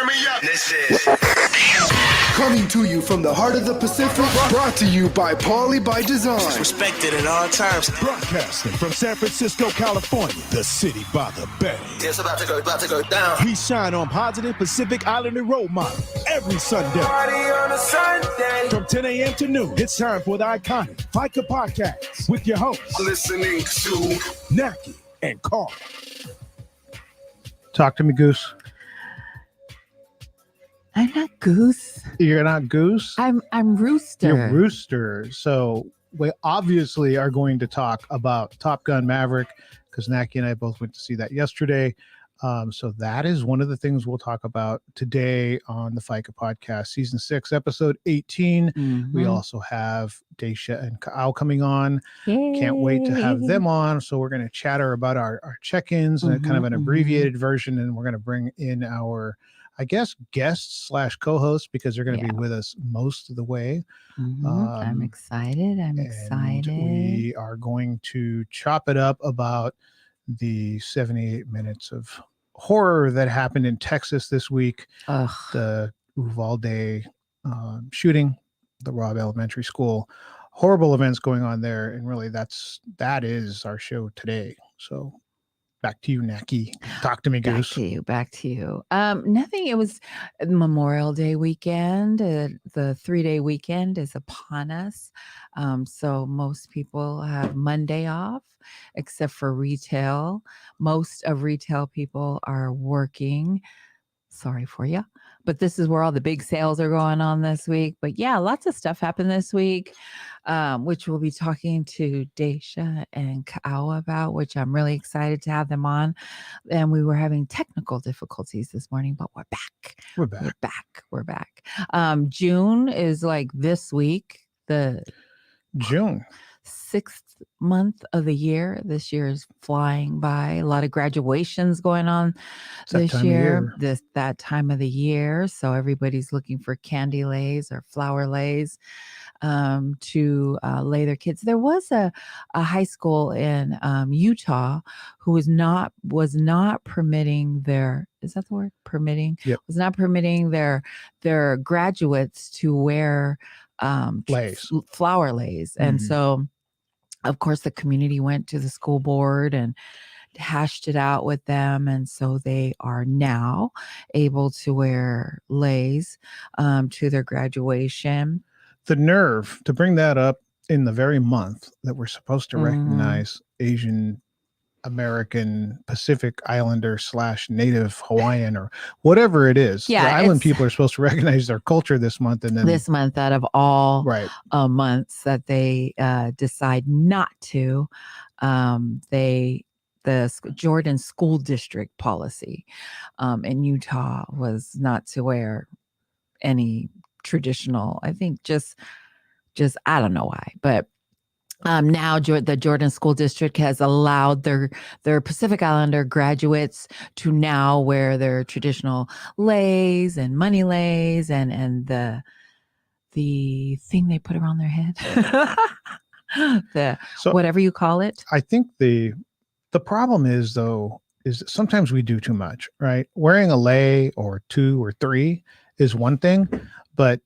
Turn me up. This is coming to you from the heart of the Pacific, brought to you by Paulie by Design. respected at all times. Broadcasting from San Francisco, California, the city by the bay. It's about to go down. We shine on positive Pacific Islander role models every Sunday. Party on a Sunday. From 10 a.m. to noon, it's time for the iconic Faika podcast with your hosts, Listening to Naki and Carl. Talk to me, Goose. I'm not Goose. You're not Goose? I'm Rooster. You're Rooster. So we obviously are going to talk about Top Gun Maverick because Naki and I both went to see that yesterday. So that is one of the things we'll talk about today on the Faika podcast, season 6, episode 18. Mhm. We also have Dacia and Kaʻaumoana coming on. Yay. Can't wait to have them on. So we're going to chatter about our check-ins and kind of an abbreviated version. And we're going to bring in our, I guess, guests / co-hosts because they're going to be with us most of the way. I'm excited. I'm And excited. we are going to chop it up about the 78 minutes of horror that happened in Texas this week. Ugh. The Uvalde shooting, the Robb Elementary School, horrible events going on there. And really that is our show today. So back to you, Naki. Talk to me, Back Goose. to you. Nothing. It was Memorial Day weekend. The 3-day weekend is upon us. So most people have Monday off, except for retail. Most of retail people are working. Sorry for you. But this is where all the big sales are going on this week. But yeah, lots of stuff happened this week, which we'll be talking to Dacia and Kaʻaumoana about, which I'm really excited to have them on. And we were having technical difficulties this morning, but we're back. We're back. June is like this week, the June. 6th month of the year. This year is flying by. A lot of graduations going on this year. That time of the year. So everybody's looking for candy lays or flower lays to lay their kids. There was a high school in Utah who was not permitting their, is that the word? Permitting? Yep. Was not permitting their graduates to wear Lays. flower lays. And so of course the community went to the school board and hashed it out with them. And so they are now able to wear lays to their graduation. The nerve to bring that up in the very month that we're supposed to recognize Asian American Pacific Islander / Native Hawaiian or whatever it is. Yeah, the island people are supposed to recognize their culture this month, and then this month out of all right months that they decide not to, the Jordan School District policy in Utah was not to wear any traditional. I think just I don't know why, but now the Jordan School District has allowed their Pacific Islander graduates to now wear their traditional lays and money lays and the thing they put around their head, whatever you call it. I think the problem is that sometimes we do too much, right? Wearing a lay or 2 or 3 is one thing, but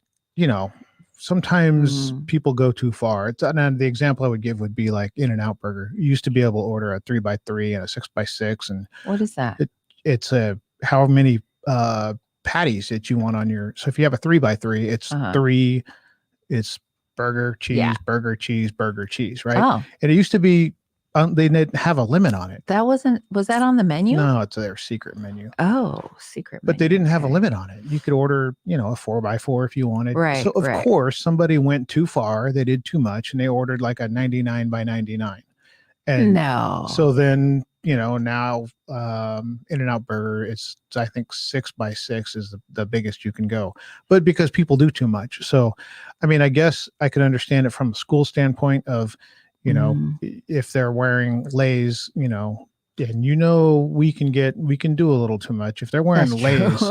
sometimes people go too far. And the example I would give would be like In-N-Out Burger. You used to be able to order a 3x3 and a 6x6. And what is that? It's how many patties that you want on your. So if you have a 3x3, it's 3. It's burger, cheese, burger, cheese, burger, cheese, right? Oh. And it used to be they didn't have a limit on it. Was that on the menu? No, it's their secret menu. Oh, secret menu. But they didn't have a limit on it. You could order, a 4x4 if you wanted. Right. So of course somebody went too far. They did too much and they ordered like a 99 by 99. And no. So then, now In-N-Out Burger, it's I think 6x6 is the biggest you can go. But because people do too much. So I mean, I guess I could understand it from a school standpoint of if they're wearing lays, and we can do a little too much if they're wearing lays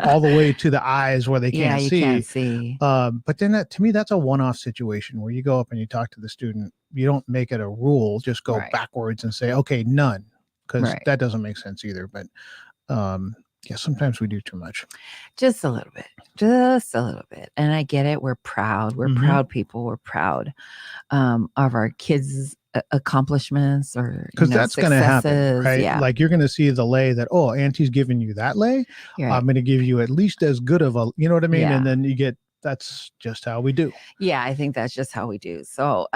all the way to the eyes where they can't see. Can't see. But then to me, that's a one-off situation where you go up and you talk to the student. You don't make it a rule. Just go backwards and say, okay, none, because that doesn't make sense either. But Yeah, sometimes we do too much. Just a little bit. Just a little bit. And I get it. We're proud. We're Mhm. proud people. We're proud of our kids' accomplishments or Because that's going to happen, successes. right? Yeah. Like you're going to see the lei that, oh, auntie's giving you that lei. You're I'm right. going to give you at least as good of a, you know what I mean? Yeah. And then you get, that's just how we do. Yeah, I think that's just how we do. So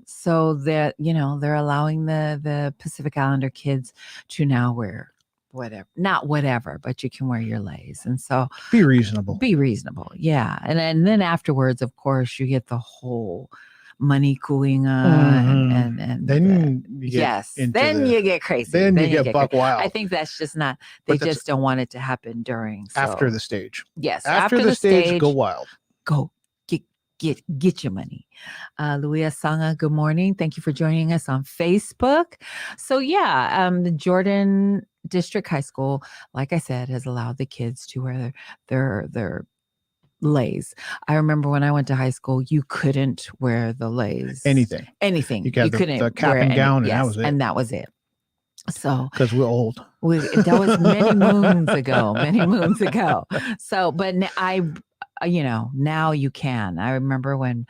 so that, they're allowing the Pacific Islander kids to now wear whatever, not whatever, but you can wear your leis. And so Be reasonable. be reasonable. Yeah. And then afterwards, of course, you get the whole money kuinga and Then you get yes, into then the- you get crazy. Then you get buck crazy. wild. I think that's just not, they But that's- just don't want it to happen during. after so- the stage. Yes. After the stage, go wild. Go get your money. Luia Sanga, good morning. Thank you for joining us on Facebook. So yeah, the Jordan District High School, like I said, has allowed the kids to wear their leis. I remember when I went to high school, you couldn't wear the leis. Anything. You got couldn't the cap wear and gown, and yes, that was it. And that was it. So because we're old. that was many moons ago. So, but now you can. I remember when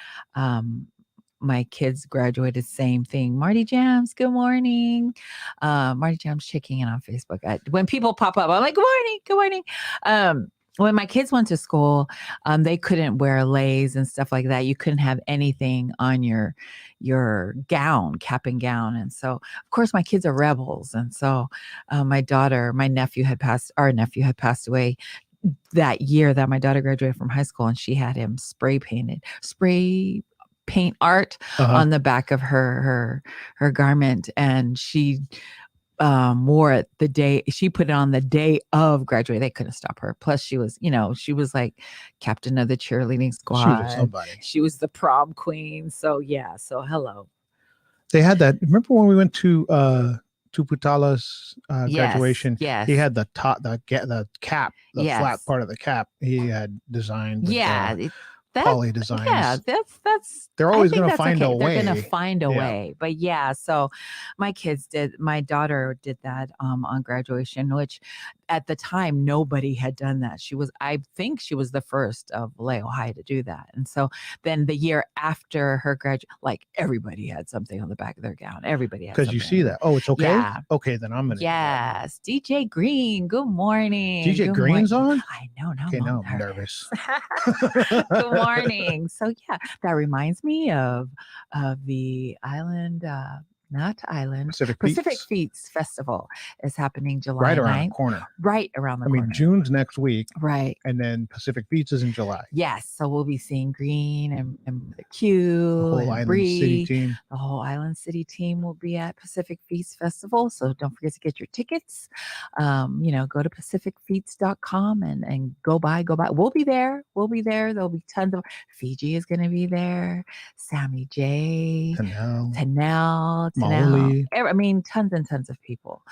my kids graduated, same thing. Marty Jams, good morning. Marty Jams checking in on Facebook. When people pop up, I'm like, good morning. When my kids went to school, they couldn't wear leis and stuff like that. You couldn't have anything on your gown, cap and gown. And so, of course, my kids are rebels. And so our nephew had passed away that year that my daughter graduated from high school, and she had him spray paint art on the back of her garment, and she wore it she put it on the day of graduation. They couldn't stop her. Plus she was like captain of the cheerleading squad. She was somebody. She was the prom queen. So yeah. So hello. They had that. Remember when we went to Tuputala's graduation? Yes. He had the top, the cap, the Yes. flat part of the cap. He had designed. With, poly designs. Yeah, that's. They're always I think going to that's find okay. a way. They're going to find a Yeah. way. But yeah, so my daughter did that on graduation, which at the time nobody had done that. I think she was the first of Vallejo High to do that. And so then the year after her graduation, like everybody had something on the back of their gown. Everybody had Because you something. see that. Oh, it's okay. Yeah. Okay, then I'm gonna. Yes, DJ Green. Good morning. DJ Good Green's morning. on. I know. Now Okay, I'm now all I'm nervous. Good morning. So yeah, that reminds me of the island, Pacific Feats. Feats Festival is happening July Right around 9th. the corner. Right around the I corner. mean, June's next week, Right. and then Pacific Feats is in July. Yes. So we'll be seeing Green and the Q The whole and Island Bree. City team. The whole Island City team will be at Pacific Feats Festival. So don't forget to get your tickets. Go to pacificfeats.com and go by. We'll be there. There'll be tons of Fiji is going to be there. Sammy J. Tanel. Molly. I mean, tons and tons of people.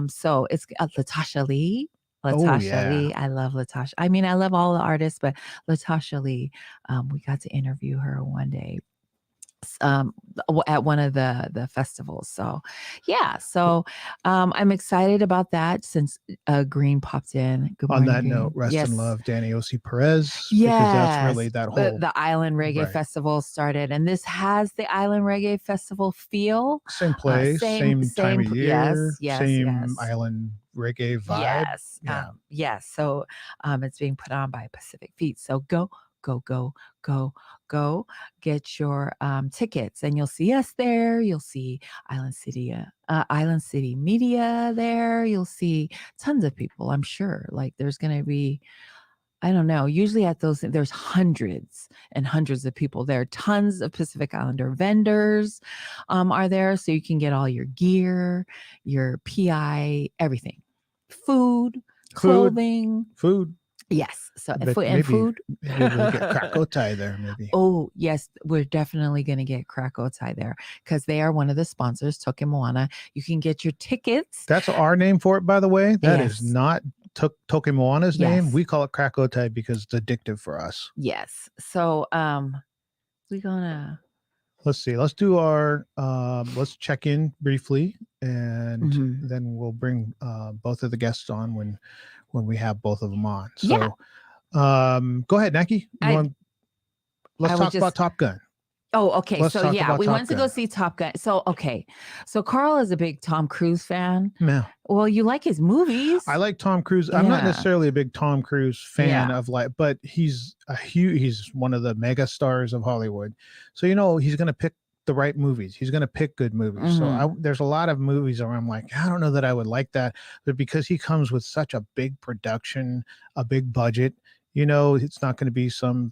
So it's Latasha Lee. Lee. I love Latasha. I mean, I love all the artists, but Latasha Lee, we got to interview her one day at one of the festivals. So yeah. So I'm excited about that since Green popped in. Good morning, On that Green. note, rest Yes. in love, Danny O.C. Perez. Yes. Because that's really that whole. The Island Reggae Right. Festival started, and this has the Island Reggae Festival feel. Same place, same time of year, yes, same island reggae vibe. Yes. So it's being put on by Pacific Feet. So go get your tickets, and you'll see us there. You'll see Island City Media there. You'll see tons of people, I'm sure. Like there's going to be, I don't know, usually at those, there's hundreds and hundreds of people there. Tons of Pacific Islander vendors are there. So you can get all your gear, your PI, everything. Food, clothing. Food. Yes. So But food. Maybe we'll get Krakotai there, maybe. Oh, yes. We're definitely going to get Krakotai there because they are one of the sponsors, Kaʻaumoana. You can get your tickets. That's our name for it, by the way. That Yes. is not Kaʻaumoana's name. Yes. We call it Krakotai because it's addictive for us. Yes. So we're going to. Let's see. Let's do our, let's check in briefly, and then we'll bring both of the guests on when when we have both of them on. Yeah. So, go ahead, Naki. Let's I talk was about Top Gun. Oh, okay. Let's So talk yeah, about we Top went to go Gun. see Top Gun. So okay. So Carl is a big Tom Cruise fan. Yeah. Well, you like his movies. I like Tom Cruise. I'm not Yeah. necessarily a big Tom Cruise fan Yeah. of but he's he's one of the mega stars of Hollywood. So he's going to pick the right movies. He's going to pick good movies. So there's a lot of movies where I'm like, I don't know that I would like that, but because he comes with such a big production, a big budget, it's not going to be some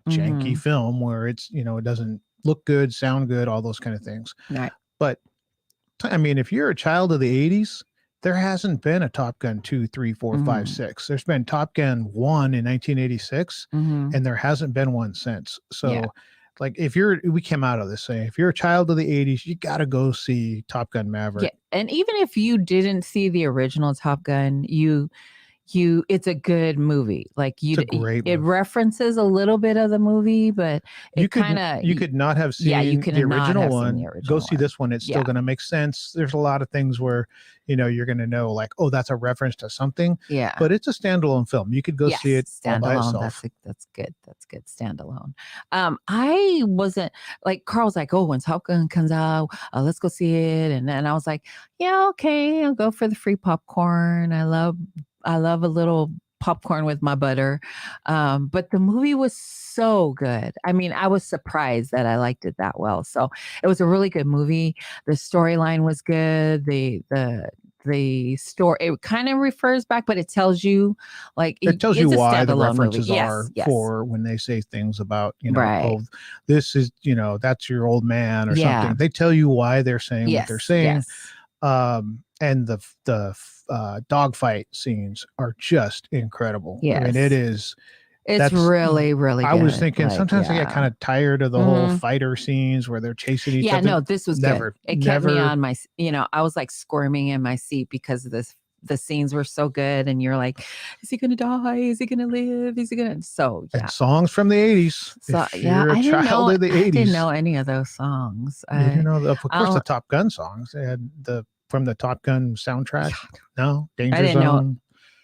janky film where it's it doesn't look good, sound good, all those kind of things. Right. But I mean, if you're a child of the 80s, there hasn't been a Top Gun 2, 3, 4, 5, 6. There's been Top Gun 1 in 1986, and there hasn't been one since. So, like, we came out of this saying, if you're a child of the 80s, you got to go see Top Gun Maverick. Yeah. And even if you didn't see the original Top Gun, it's a good movie. Like It's a great it movie. references a little bit of the movie, but you could not have seen the original one. Go see this one. It's still going to make sense. There's a lot of things where you're going to know, like, oh, that's a reference to something. Yeah. But it's a standalone film. You could go see it all by itself. That's good. That's good. Standalone. I wasn't like Carl's like, oh, when Top Gun comes out, let's go see it. And then I was like, yeah, okay, I'll go for the free popcorn. I love a little popcorn with my butter. But the movie was so good. I mean, I was surprised that I liked it that well. So it was a really good movie. The storyline was good. The story, it kind of refers back, but it tells you why the references are for when they say things about, oh, this is, that's your old man or something. They tell you why they're saying what they're saying. And the dogfight scenes are just incredible. Yes. I mean, it's really, really good. I was thinking sometimes I get kind of tired of the whole fighter scenes where they're chasing each other. Yeah, no, this was good. It kept me on my, I was like squirming in my seat because of this. The scenes were so good, and you're like, is he gonna die? Is he gonna live? Is he gonna? So yeah. And songs from the 80s. So you're a child of the 80s. I didn't know any of those songs. You didn't know, of course, the Top Gun songs. They had from the Top Gun soundtrack. No, Danger Zone.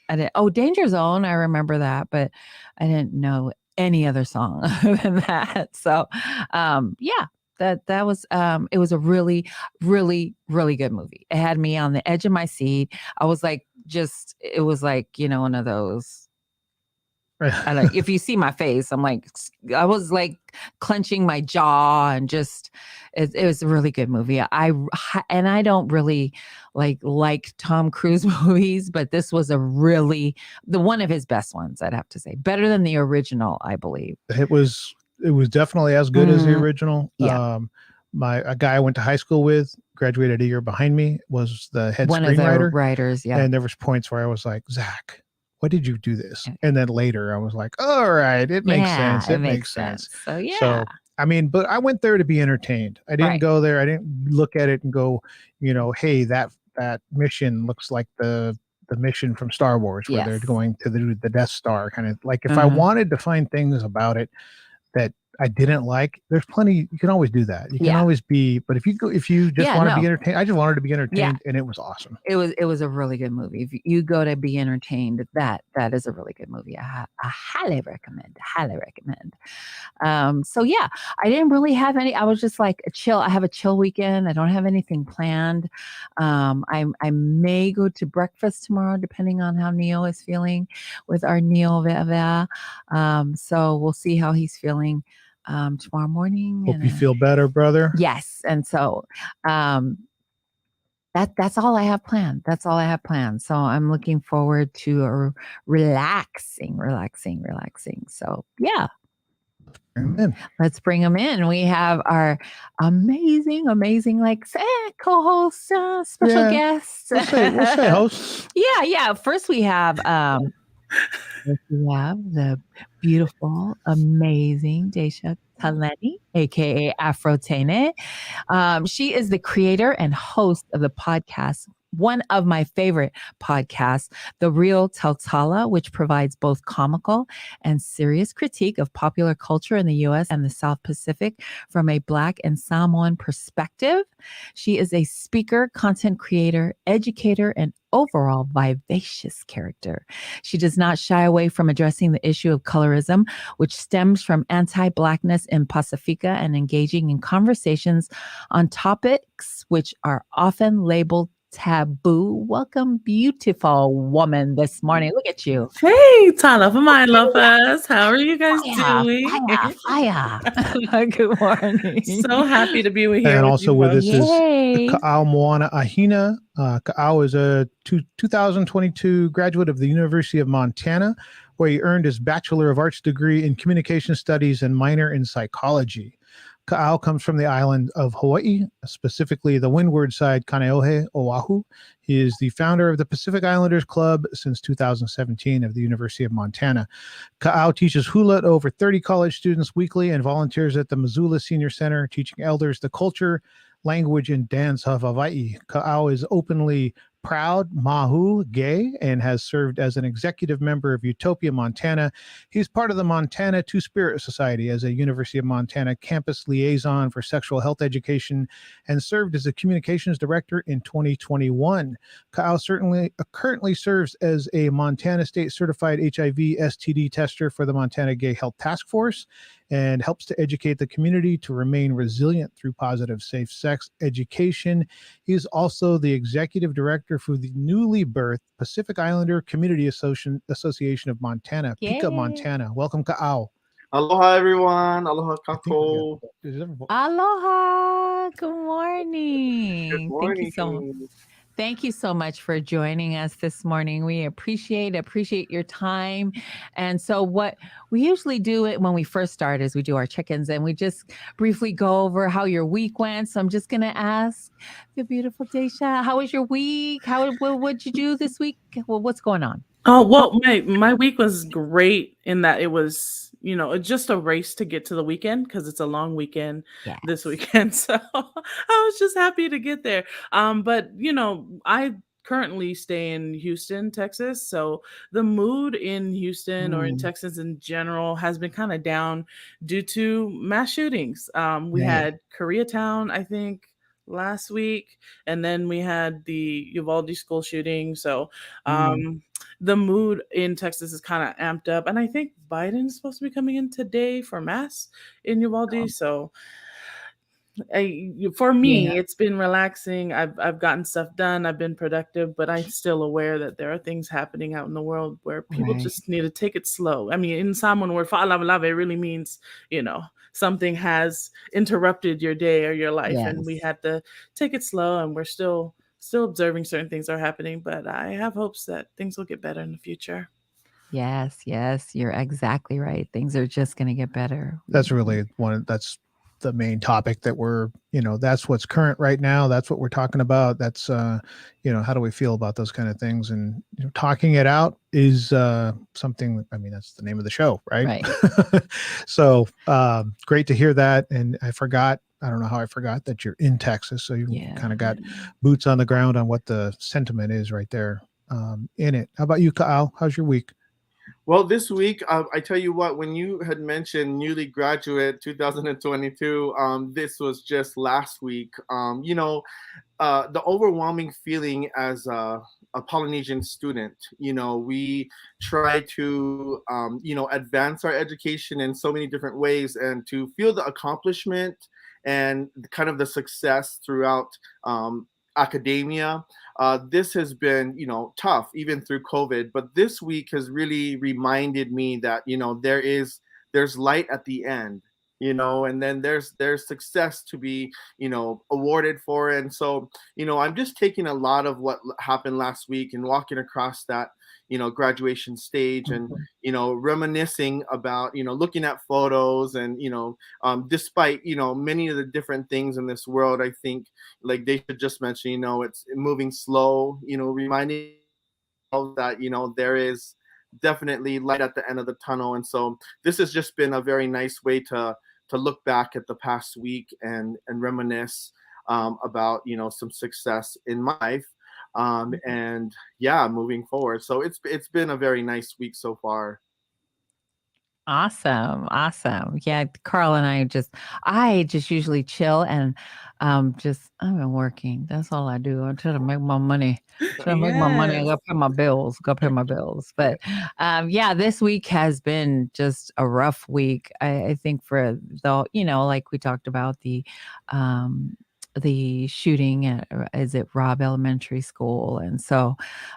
I didn't. Oh, Danger Zone. I remember that, but I didn't know any other song other than that. So, yeah. That was it was a really, really, really good movie. It had me on the edge of my seat. I was like, it was like, one of those. If you see my face, I was like clenching my jaw and it was a really good movie. I don't really like Tom Cruise movies, but this was the one of his best ones, I'd have to say. Better than the original, I believe. It was definitely as good as the original. Yeah. A guy I went to high school with, graduated a year behind me, was the head one screenwriter. Of the writers, yeah. And there was points where I was like, Zach, why did you do this? And then later I was like, all right, it makes sense. It makes sense. So yeah. So I mean, but I went there to be entertained. I didn't go there. I didn't look at it and go, hey, that mission looks like the mission from Star Wars where they're going to the Death Star, kind of like if I wanted to find things about it that I didn't like, there's plenty. You can always do that. You can always be, but if you just want to be entertained, I just wanted to be entertained, and it was awesome. It was a really good movie. If you go to be entertained, that is a really good movie. I highly recommend. So yeah, I didn't really have any. I was just like chill. I have a chill weekend. I don't have anything planned. I may go to breakfast tomorrow, depending on how Neo is feeling with our Neo Veva. So we'll see how he's feeling tomorrow morning. Hope you feel better, brother. Yes. And so that's all I have planned. So I'm looking forward to a relaxing. So yeah. Let's bring them in. We have our amazing co-host, special guests. We'll say hosts. Yeah. First we have the beautiful, amazing Dacia Taleni, aka Afrotene. She is the creator and host of the podcast one of my favorite podcasts, The Real Tautala, which provides both comical and serious critique of popular culture in the US and the South Pacific from a Black and Samoan perspective. She is a speaker, content creator, educator, and overall vivacious character. She does not shy away from addressing the issue of colorism, which stems from anti-Blackness in Pacifica, and engaging in conversations on topics which are often labeled taboo. Welcome, beautiful woman, this morning. Look at you. Hey, Tala, my lovers. How are you guys doing? Fire. Good morning. So happy to be here And with also you with both. us is Yay. Kaʻaumoana Ahina. Kaʻau is a 2022 graduate of the University of Montana, where he earned his Bachelor of Arts degree in Communication Studies and minor in Psychology. Kaʻau comes from the island of Hawaii, specifically the windward side, Kaneohe, Oahu. He is the founder of the Pacific Islanders Club since 2017 of the University of Montana. Kaʻau teaches hula to over 30 college students weekly and volunteers at the Missoula Senior Center, teaching elders the culture, language, and dance of Hawaii. Kaʻau is openly proud Mahu gay and has served as an executive member of Utopia, Montana. He's part of the Montana Two Spirit Society as a University of Montana campus liaison for sexual health education and served as a communications director in 2021. Kaʻau currently serves as a Montana State certified HIV STD tester for the Montana Gay Health Task Force and helps to educate the community to remain resilient through positive safe sex education. He is also the executive director for the newly birthed Pacific Islander Community Association of Montana, Yay. Pika, Montana. Welcome, Kaʻau. Aloha, everyone. Aloha, I think we kako. got- Aloha. Good morning. Good morning. Thank you so much for joining us this morning. We appreciate your time. And so what we usually do it when we first start is we do our check-ins and we just briefly go over how your week went. So I'm just going to ask the beautiful Dacia, how was your week? What'd you do this week? Well, what's going on? Oh, well, my week was great in that it was, just a race to get to the weekend because it's a long weekend this weekend. So I was just happy to get there. But I currently stay in Houston, Texas. So the mood in Houston or in Texas in general has been kind of down due to mass shootings. We had Koreatown, I think, last week, and then we had the Uvalde school shooting. So the mood in Texas is kind of amped up, and I think Biden's supposed to be coming in today for mass in Uvalde. So for me, it's been relaxing. I've gotten stuff done. I've been productive, but I'm still aware that there are things happening out in the world where people just need to take it slow. I mean, in Samoan word, fa'alamalava, it really means, something has interrupted your day or your life, and we had to take it slow, and we're still observing certain things are happening, but I have hopes that things will get better in the future. Yes, you're exactly right. Things are just going to get better. That's really that's the main topic that we're, that's what's current right now. That's what we're talking about. That's, how do we feel about those kind of things? And talking it out is something, that's the name of the show, right? So great to hear that. And I don't know how I forgot that you're in Texas. So you kind of got boots on the ground on what the sentiment is right there in it. How about you, Kaʻau? How's your week? Well, this week, I tell you what, when you had mentioned newly graduate 2022, this was just last week. The overwhelming feeling as a Polynesian student, we try to, advance our education in so many different ways, and to feel the accomplishment and kind of the success throughout academia. This has been, tough even through COVID, but this week has really reminded me that, there's light at the end, and then there's success to be, awarded for. And so, I'm just taking a lot of what happened last week and walking across that, graduation stage and, reminiscing about, looking at photos and, despite, many of the different things in this world, I think like they should just mention, it's moving slow, reminding that, there is definitely light at the end of the tunnel. And so this has just been a very nice way to look back at the past week and reminisce about, some success in my life. and yeah, moving forward. So it's been a very nice week so far. Awesome. Yeah, Carl and I just usually chill and I've been working. That's all I do. I try to make my money. Try to make my money. I Yes. gotta pay my bills. Gotta pay my bills. But yeah, this week has been just a rough week. I think for like we talked about the shooting at is it Robb Elementary School, and so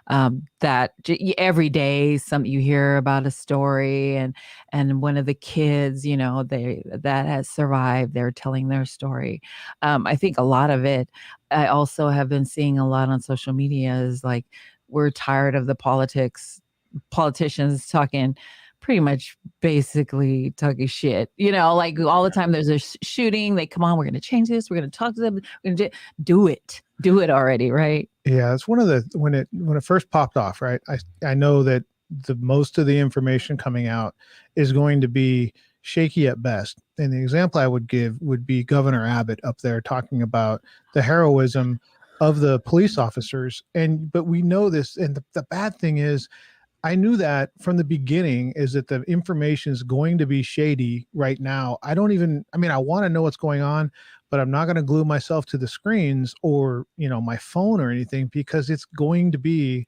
every day you hear about a story, and one of the kids, that has survived, they're telling their story. I think a lot of it, I also have been seeing a lot on social media, is like we're tired of the politicians talking pretty much basically talking shit, like all the time there's a shooting, they come on, we're going to change this, we're going to talk to them, we're going to do it already, right? Yeah, it's one of the when it first popped off, right? I know that the most of the information coming out is going to be shaky at best. And the example I would give would be Governor Abbott up there talking about the heroism of the police officers. But we know this, and the bad thing is, I knew that from the beginning, is that the information is going to be shady right now. I want to know what's going on, but I'm not going to glue myself to the screens or, my phone or anything, because it's going to be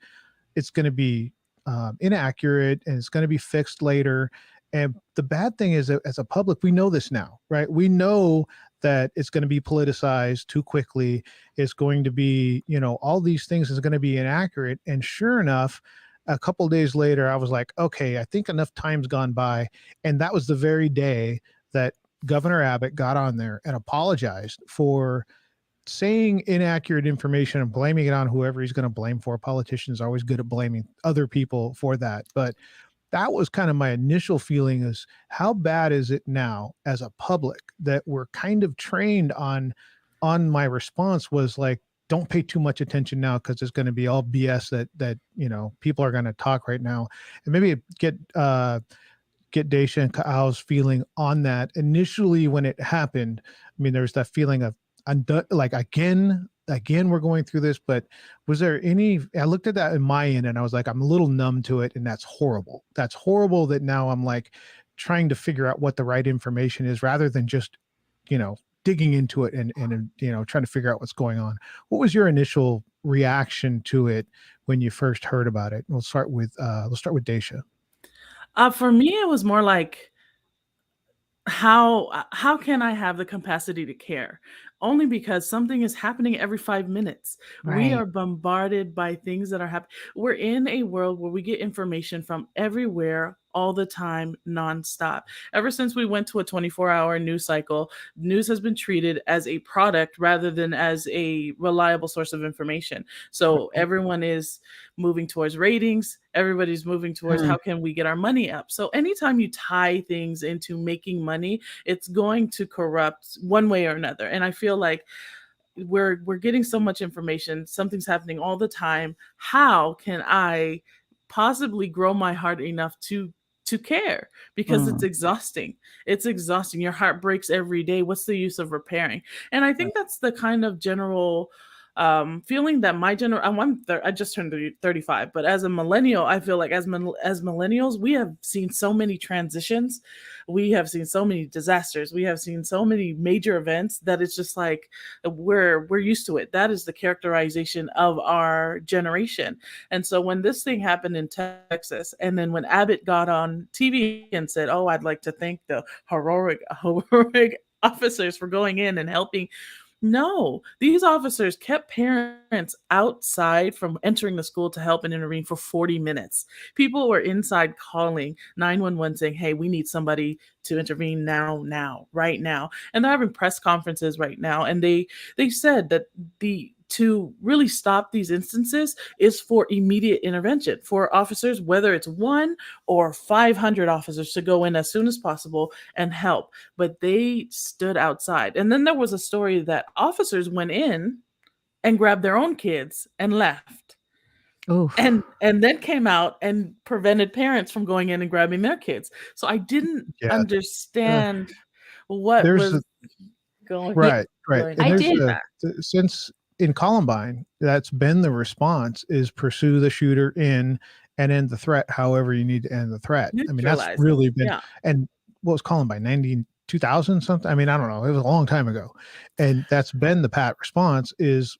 inaccurate, and it's going to be fixed later. And the bad thing is that as a public, we know this now, right? We know that it's going to be politicized too quickly. It's going to be, all these things is going to be inaccurate. And sure enough, a couple days later, I was like, okay, I think enough time's gone by. And that was the very day that Governor Abbott got on there and apologized for saying inaccurate information and blaming it on whoever he's going to blame for. Politicians are always good at blaming other people for that. But that was kind of my initial feeling, is how bad is it now as a public that we're kind of trained on my response was like, don't pay too much attention now, because it's going to be all BS that people are going to talk right now. And maybe get Dacia and Kaʻau's feeling on that initially when it happened. I mean, there's that feeling of like again we're going through this. But was there any? I looked at that in my end, and I was like, I'm a little numb to it, and that's horrible. That's horrible. That now I'm like trying to figure out what the right information is, rather than just digging into it and trying to figure out what's going on. What was your initial reaction to it when you first heard about it? We'll start with Dacia. For me, it was more like, how can I have the capacity to care? Only because something is happening every 5 minutes. We Right. are bombarded by things that are happening. We're in a world where we get information from everywhere all the time, nonstop. Ever since we went to a 24-hour news cycle, news has been treated as a product rather than as a reliable source of information. So everyone is moving towards ratings. Everybody's moving towards how can we get our money up. So anytime you tie things into making money, it's going to corrupt one way or another. And I feel like we're getting so much information, something's happening all the time. How can I possibly grow my heart enough to care? Because it's exhausting. It's exhausting. Your heart breaks every day. What's the use of repairing? And I think that's the kind of general feeling that I just turned 35, but as a millennial, I feel like as millennials, we have seen so many transitions, we have seen so many disasters, we have seen so many major events, that it's just like we're used to it. That is the characterization of our generation. And so when this thing happened in Texas, and then when Abbott got on TV and said, "Oh, I'd like to thank the heroic officers for going in and helping," no, these officers kept parents outside from entering the school to help and intervene for 40 minutes. People were inside calling 911 saying, "Hey, we need somebody to intervene now, right now." And they're having press conferences right now. And they said that to really stop these instances is for immediate intervention for officers, whether it's 1 or 500 officers, to go in as soon as possible and help. But they stood outside. And then there was a story that officers went in and grabbed their own kids and left. Oof. And then came out and prevented parents from going in and grabbing their kids. So I didn't understand what There's was going right. going And I there's did. that. since in Columbine, that's been the response, is pursue the shooter in and end the threat however you need to end the threat. I mean, that's Neutralize it. really been, Yeah. and what was Columbine, 2000 something? I mean, I don't know. It was a long time ago. And that's been the pat response, is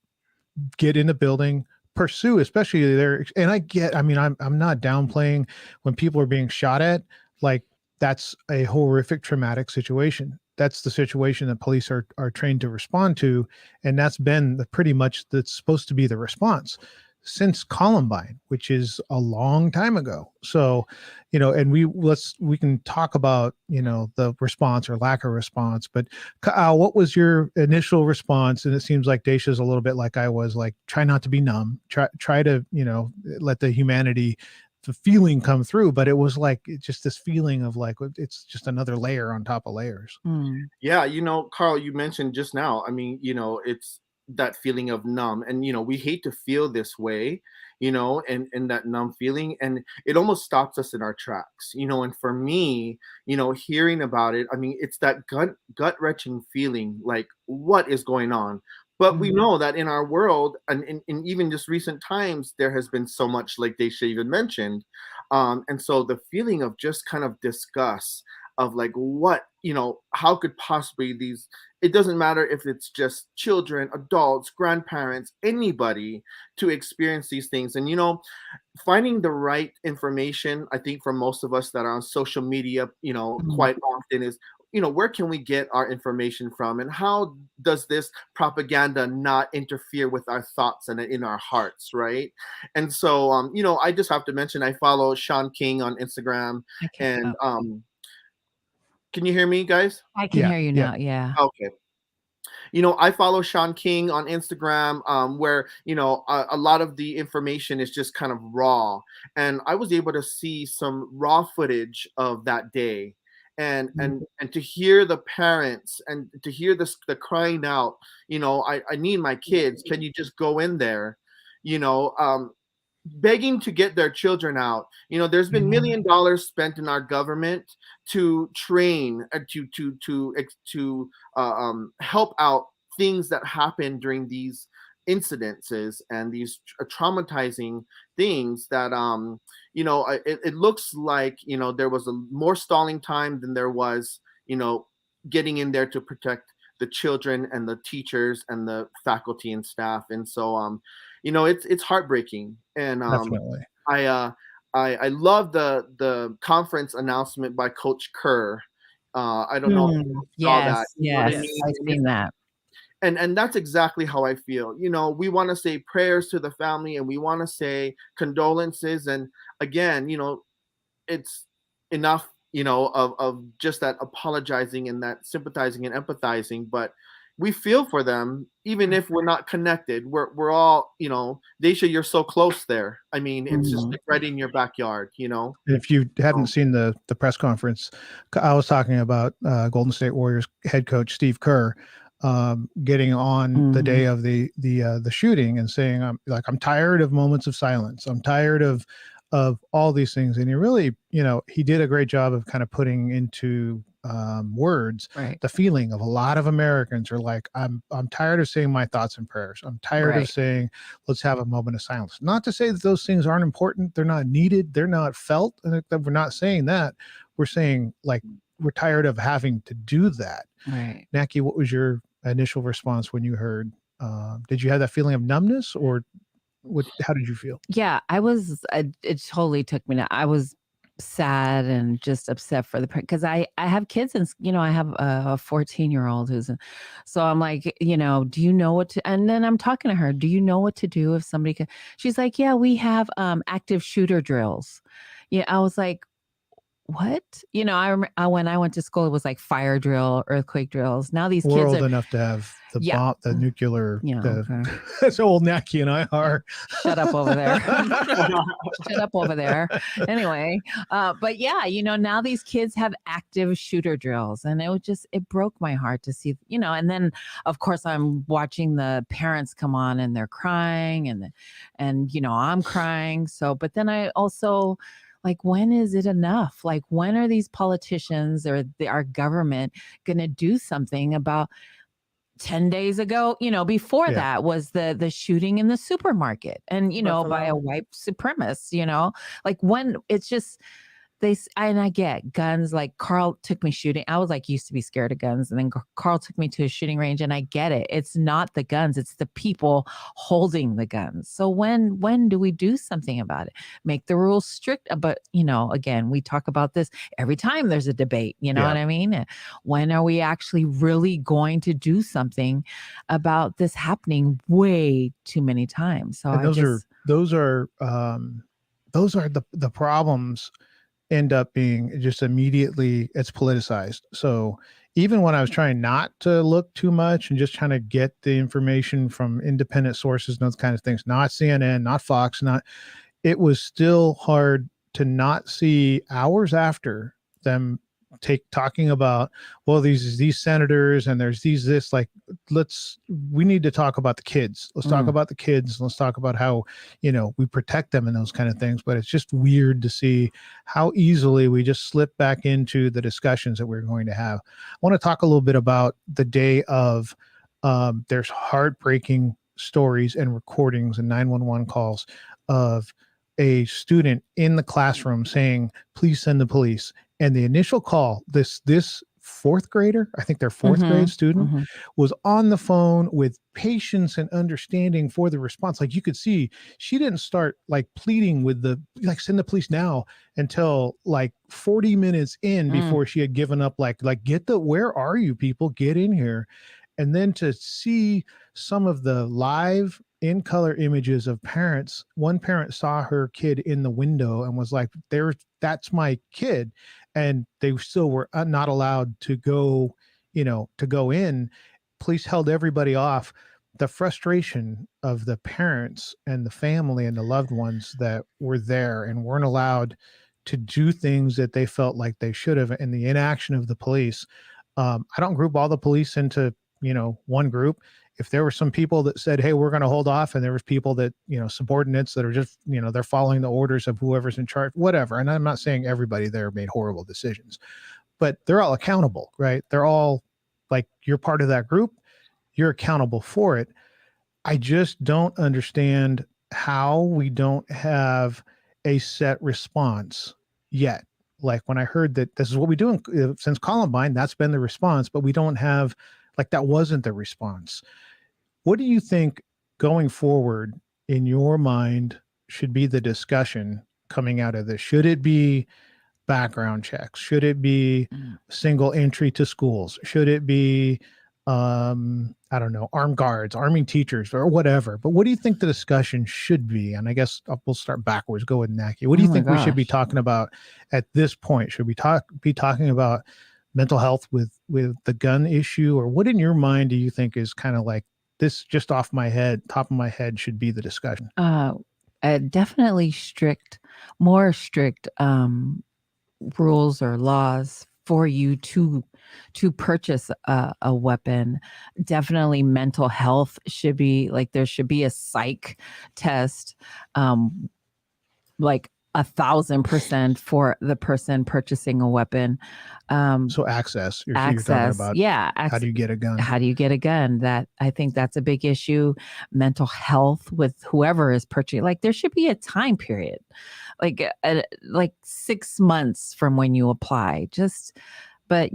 get in the building, pursue, especially there. And I'm not downplaying when people are being shot at, like that's a horrific traumatic situation. That's the situation that police are trained to respond to. And that's been pretty much, that's supposed to be the response since Columbine, which is a long time ago. So, and we can talk about, the response or lack of response, but what was your initial response? And it seems like Dacia's a little bit like I was, like, try not to be numb, try to, let the humanity, the feeling come through. But it was like, just this feeling of like, it's just another layer on top of layers. Yeah, Carl, you mentioned just now, I mean, it's that feeling of numb, and we hate to feel this way, and that numb feeling, and it almost stops us in our tracks, and for me, hearing about it, I mean, it's that gut wrenching feeling, like, what is going on? But we know that in our world, and in even just recent times, there has been so much, like Dacia even mentioned, and so the feeling of just kind of disgust of like, what, how could possibly these, it doesn't matter if it's just children, adults, grandparents, anybody, to experience these things. And finding the right information, I think for most of us that are on social media, quite often is, where can we get our information from, and how does this propaganda not interfere with our thoughts and in our hearts, right? And so I just have to mention, I follow Sean King on Instagram. And can you hear me, guys? I can hear you now. Yeah. Okay. I follow Sean King on Instagram, where, a lot of the information is just kind of raw. And I was able to see some raw footage of that day. And to hear the parents and to hear the crying out, I need my kids. Can you just go in there? Begging to get their children out. There's been $1 million spent in our government to train and to help out things that happen during these incidences and these traumatizing things that it looks like there was more stalling time than there was getting in there to protect the children and the teachers and the faculty and staff. And so it's heartbreaking. And Definitely. I love the conference announcement by Coach Kerr. I don't know if you saw that. Yes, I've seen that. And that's exactly how I feel. We want to say prayers to the family, and we want to say condolences. And again, it's enough, of just that apologizing and that sympathizing and empathizing. But we feel for them, even if we're not connected. We're all, Dacia, you're so close there. I mean, it's just like right in your backyard, If you hadn't seen the press conference, I was talking about Golden State Warriors head coach Steve Kerr getting on the day of the shooting and saying, I'm tired of moments of silence. I'm tired of all these things. And he really, he did a great job of kind of putting into words the feeling of a lot of Americans are like, I'm tired of saying my thoughts and prayers. I'm tired of saying, let's have a moment of silence. Not to say that those things aren't important. They're not needed. They're not felt. And we're not saying that. We're saying, like, we're tired of having to do that. Right. Naki, what was your initial response when you heard, did you have that feeling of numbness, or how did you feel? Yeah, I was, it totally took me I was sad and just upset for the because I have kids, and I have a 14-year-old so I'm like, do you know what to, and then I'm talking to her, do you know what to do if somebody can, she's like, yeah, we have active shooter drills. Yeah, I was like, what? I remember when I went to school, it was like fire drill, earthquake drills. Now these We're kids old are enough to have the bomb, the nuclear. Okay. That's how old Naki and I are. Shut up over there. Shut up over there. Anyway, but yeah, now these kids have active shooter drills, and it broke my heart to see, and then of course I'm watching the parents come on and they're crying and I'm crying. So, but then I also, like, when is it enough? Like, when are these politicians or our government going to do something about 10 days ago, before Yeah. that was the shooting in the supermarket and, by a Buffalo. white supremacist, like when it's just, and I get guns. Like Carl took me shooting. I was like, used to be scared of guns. And then Carl took me to a shooting range and I get it. It's not the guns. It's the people holding the guns. So when do we do something about it? Make the rules strict. But, again, we talk about this every time there's a debate. You know what I mean? When are we actually really going to do something about this happening way too many times? So and those are the problems end up being just immediately it's politicized. So even when I was trying not to look too much and just trying to get the information from independent sources and those kind of things, not CNN, not Fox, it was still hard to not see hours after them talking about, well, these senators and there's this, like, we need to talk about the kids. Let's talk about the kids. Let's talk about how, we protect them and those kind of things. But it's just weird to see how easily we just slip back into the discussions that we're going to have. I want to talk a little bit about the day of, there's heartbreaking stories and recordings and 911 calls of a student in the classroom saying, please send the police. And the initial call, this fourth grader, I think their fourth grade student, was on the phone with patience and understanding for the response. Like you could see, she didn't start like pleading with send the police now until like 40 minutes in before she had given up, like where are you people? Get in here. And then to see some of the live in color images of parents, one parent saw her kid in the window and was like, that's my kid. And they still were not allowed to go, to go in. Police held everybody off. The frustration of the parents and the family and the loved ones that were there and weren't allowed to do things that they felt like they should have, and the inaction of the police. I don't group all the police into, one group. If there were some people that said, hey, we're going to hold off, and there was people that, subordinates that are just, they're following the orders of whoever's in charge, whatever. And I'm not saying everybody there made horrible decisions, but they're all accountable, right? They're all like, you're part of that group. You're accountable for it. I just don't understand how we don't have a set response yet. Like when I heard that this is what we do since Columbine, that's been the response, but we don't have, like, that wasn't the response. What do you think going forward in your mind should be the discussion coming out of this? Should it be background checks? Should it be single entry to schools? Should it be, I don't know, armed guards, arming teachers, or whatever? But what do you think the discussion should be? And I guess we'll start backwards. Go with Naki. What do you think we should be talking about at this point? Should we be talking about mental health with the gun issue, or what in your mind do you think is kind of like this, just top of my head should be the discussion? Definitely more strict rules or laws for you to purchase a weapon. Definitely mental health should be like, there should be a psych test, like 1,000% for the person purchasing a weapon. So access, you're talking about, how do you get a gun? How do you get a gun? That, I think that's a big issue. Mental health with whoever is purchasing, like there should be a time period, like 6 months from when you apply. But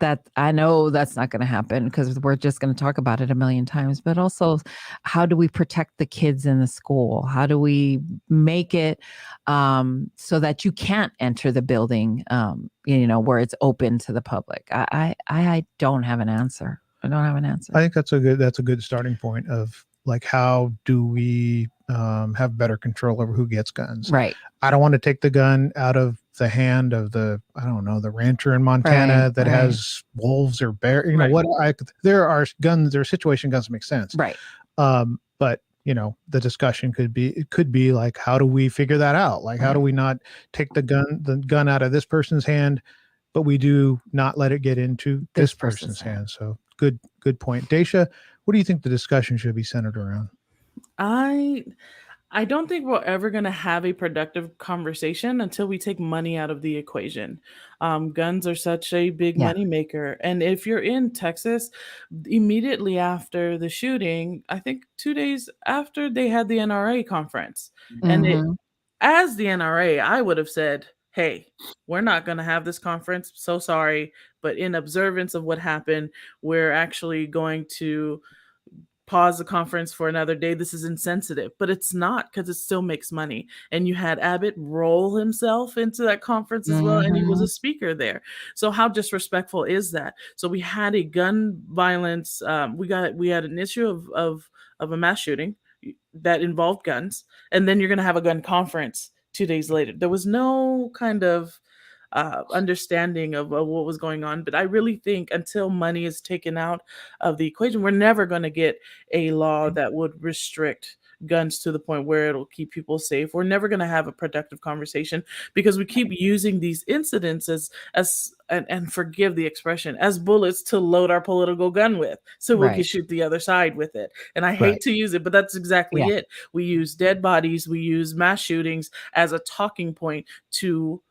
that, I know that's not going to happen because we're just going to talk about it a million times. But also, how do we protect the kids in the school? How do we make it so that you can't enter the building, where it's open to the public? I don't have an answer. I don't have an answer. I think that's a good starting point of, like, how do we have better control over who gets guns? Right. I don't want to take the gun out of the hand of the rancher in Montana that has wolves or bear. There are situation guns that make sense. Right. But the discussion could be like, how do we figure that out? Like, how do we not take the gun out of this person's hand, but we do not let it get into this person's hand? So good point. Dacia, what do you think the discussion should be centered around? I I don't think we're ever going to have a productive conversation until we take money out of the equation. Guns are such a big Yeah. money maker. And if you're in Texas, immediately after the shooting, I think 2 days after, they had the NRA conference. And it, Mhm. as the NRA, I would have said, hey, we're not going to have this conference. So sorry. But in observance of what happened, we're actually going to pause the conference for another day. This is insensitive, but it's not, because it still makes money. And you had Abbott roll himself into that conference as well, and he was a Mhm. speaker there. So how disrespectful is that? So we had a gun violence. We had an issue of a mass shooting that involved guns, and then you're going to have a gun conference 2 days later. There was no kind of understanding of what was going on. But I really think until money is taken out of the equation, we're never going to get a law that would restrict guns to the point where it'll keep people safe. We're never going to have a productive conversation because we keep using these incidents and forgive the expression, as bullets to load our political gun with, so we can Right. shoot the other side with it. And I hate Right. to use it, but that's exactly Yeah. it. We use dead bodies, we use mass shootings as a talking point to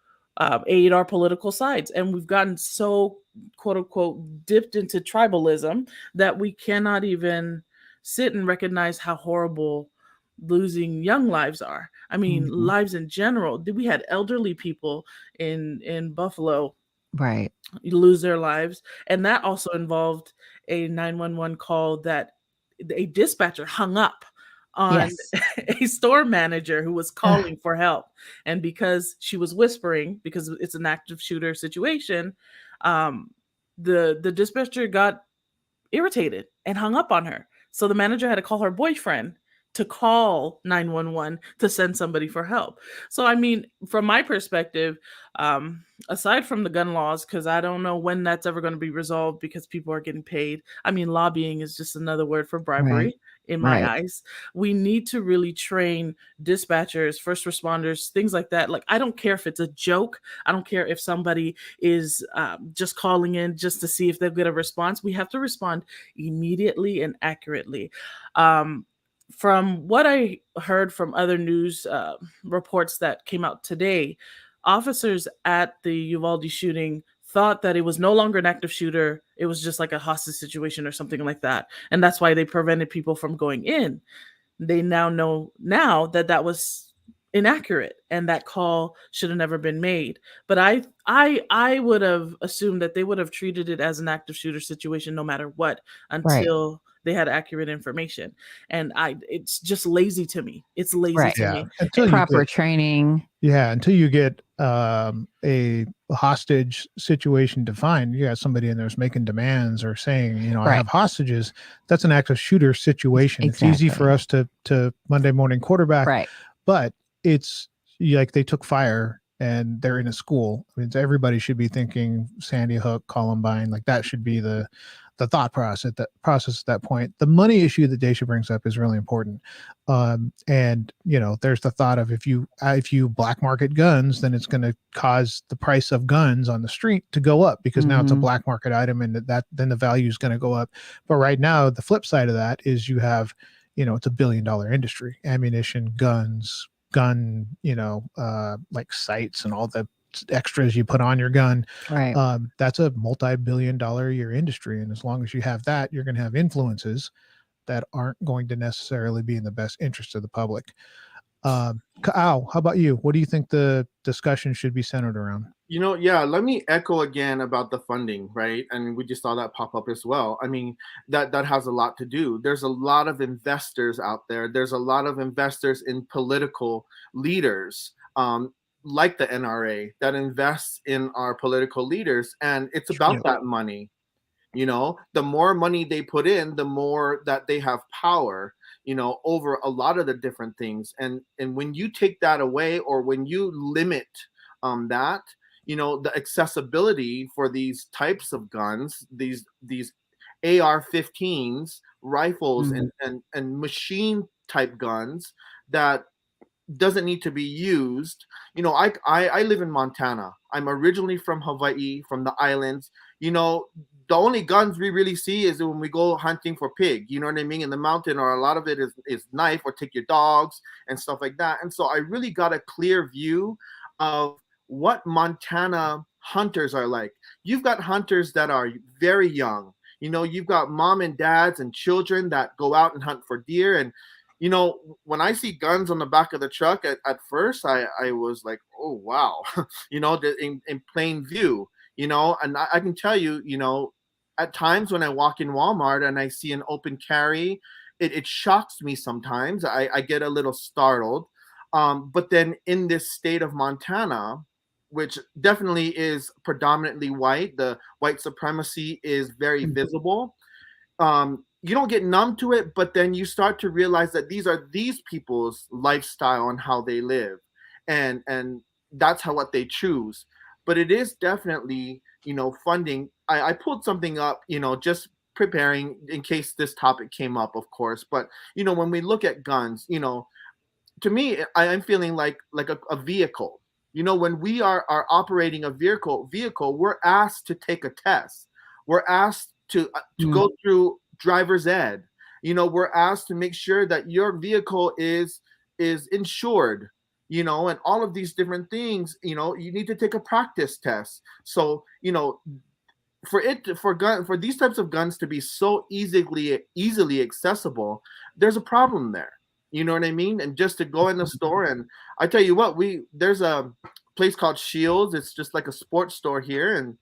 aid our political sides. And we've gotten so, quote unquote, dipped into tribalism that we cannot even sit and recognize how horrible losing young lives are. I mean, Mhm. lives in general. We had elderly people in Buffalo Right. lose their lives, and that also involved a 911 call that a dispatcher hung up on Yes. a store manager who was Ugh. calling for help. And because she was whispering, because it's an active shooter situation, um, the dispatcher got irritated and hung up on her. So the manager had to call her boyfriend to call 911 to send somebody for help. So, I mean, from my perspective, aside from the gun laws, because I don't know when that's ever going to be resolved because people are getting paid. I mean, lobbying is just another word for Right. bribery in my Right. eyes. We need to really train dispatchers, first responders, things like that. Like, I don't care if it's a joke. I don't care if somebody is just calling in just to see if they'll get a response. We have to respond immediately and accurately. Um, from what I heard from other news reports that came out today, officers at the Uvalde shooting thought that it was no longer an active shooter. It was just like a hostage situation or something like that. And that's why they prevented people from going in. They now know now that that was inaccurate and that call should have never been made. But I would have assumed that they would have treated it as an active shooter situation no matter what, Right. until they had accurate information. And I it's just lazy to me. It's lazy Right. to Yeah. me. Until you Proper get training. until you get a hostage situation defined. You got somebody in there's making demands or saying, I Right. have hostages. That's an active shooter situation. It's easy for Exactly. us to Monday morning quarterback, Right. but it's like they took fire and they're in a school. I mean, everybody should be thinking Sandy Hook, Columbine, like that should be the thought process at that point. The money issue that Dacia brings up is really important. And there's the thought of if you black market guns, then it's going to cause the price of guns on the street to go up because now it's a Mhm. black market item and that then the value is going to go up. But right now, the flip side of that is you have, it's $1 billion industry, ammunition, guns, like sights and all the extras you put on your gun. Right. That's a multi-billion-dollar a year industry. And as long as you have that, you're going to have influences that aren't going to necessarily be in the best interest of the public. Kaʻau, how about you? What do you think the discussion should be centered around? Yeah, let me echo again about the funding, right? And we just saw that pop up as well. I mean, that has a lot to do. There's a lot of investors out there. There's a lot of investors in political leaders, like the NRA, that invests in our political leaders, and it's about that money. The more money they put in, the more that they have power, over a lot of the different things. And when you take that away, or when you limit that, the accessibility for these types of guns, these AR-15s, rifles, Mhm. and machine type guns that doesn't need to be used. I live in Montana. I'm originally from Hawaii, from the islands. the only guns we really see is when we go hunting for pig, you know what I mean, in the mountain, or a lot of it is knife or take your dogs and stuff like that. And so I really got a clear view of what Montana hunters are like. You've got hunters that are very young. You know, you've got mom and dads and children that go out and hunt for deer. And, you know, when I see guns on the back of the truck at first, I was like, oh, wow, you know, in plain view, you know, and I can tell you, you know, at times when I walk in Walmart and I see an open carry, it shocks me sometimes. I get a little startled. But then in this state of Montana, which definitely is predominantly white, the white supremacy is very visible. You don't get numb to it, but then you start to realize that these are these people's lifestyle and how they live, and that's how what they choose. But it is definitely, you know, funding. I pulled something up, you know, just preparing in case this topic came up, of course. But you know, when we look at guns, you know, to me, I'm feeling like a vehicle. You know, when we are operating a vehicle, we're asked to take a test. We're asked to go through driver's ed. You know, we're asked to make sure that your vehicle is insured. You know, and all of these different things. You know, you need to take a practice test. So, you know, for these types of guns to be so easily accessible, there's a problem there. You know what I mean? And just to go in the store, and I tell you what, there's a place called Shields. It's just like a sports store here, and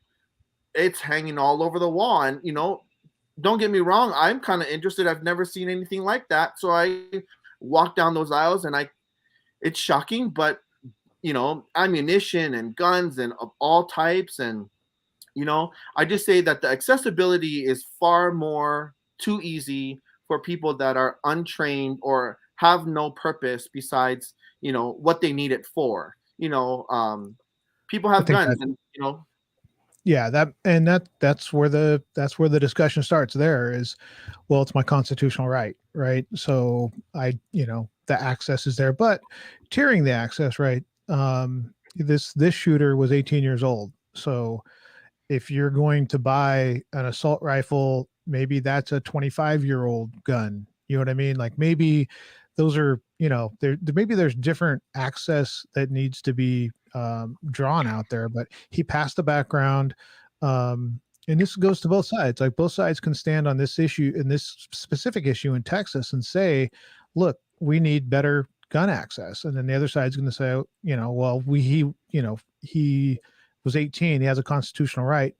it's hanging all over the wall. And you know, don't get me wrong, I'm kind of interested. I've never seen anything like that. So I walk down those aisles, and it's shocking, but you know, ammunition and guns and of all types, and you know, I just say that the accessibility is far more too easy for people that are untrained or have no purpose besides, you know, what they need it for. You know, people have guns, and you know. Yeah, that's where the discussion starts. There is, well, it's my constitutional right, right? So you know, the access is there, but tiering the access, right? This shooter was 18 years old, so if you're going to buy an assault rifle, maybe that's a 25-year-old gun. You know what I mean? Like maybe those are, you know, maybe there's different access that needs to be drawn out there, but he passed the background. And this goes to both sides. Like both sides can stand on this issue, in this specific issue in Texas, and say, look, we need better gun access. And then the other side's going to say, you know, well, he was 18. He has a constitutional right.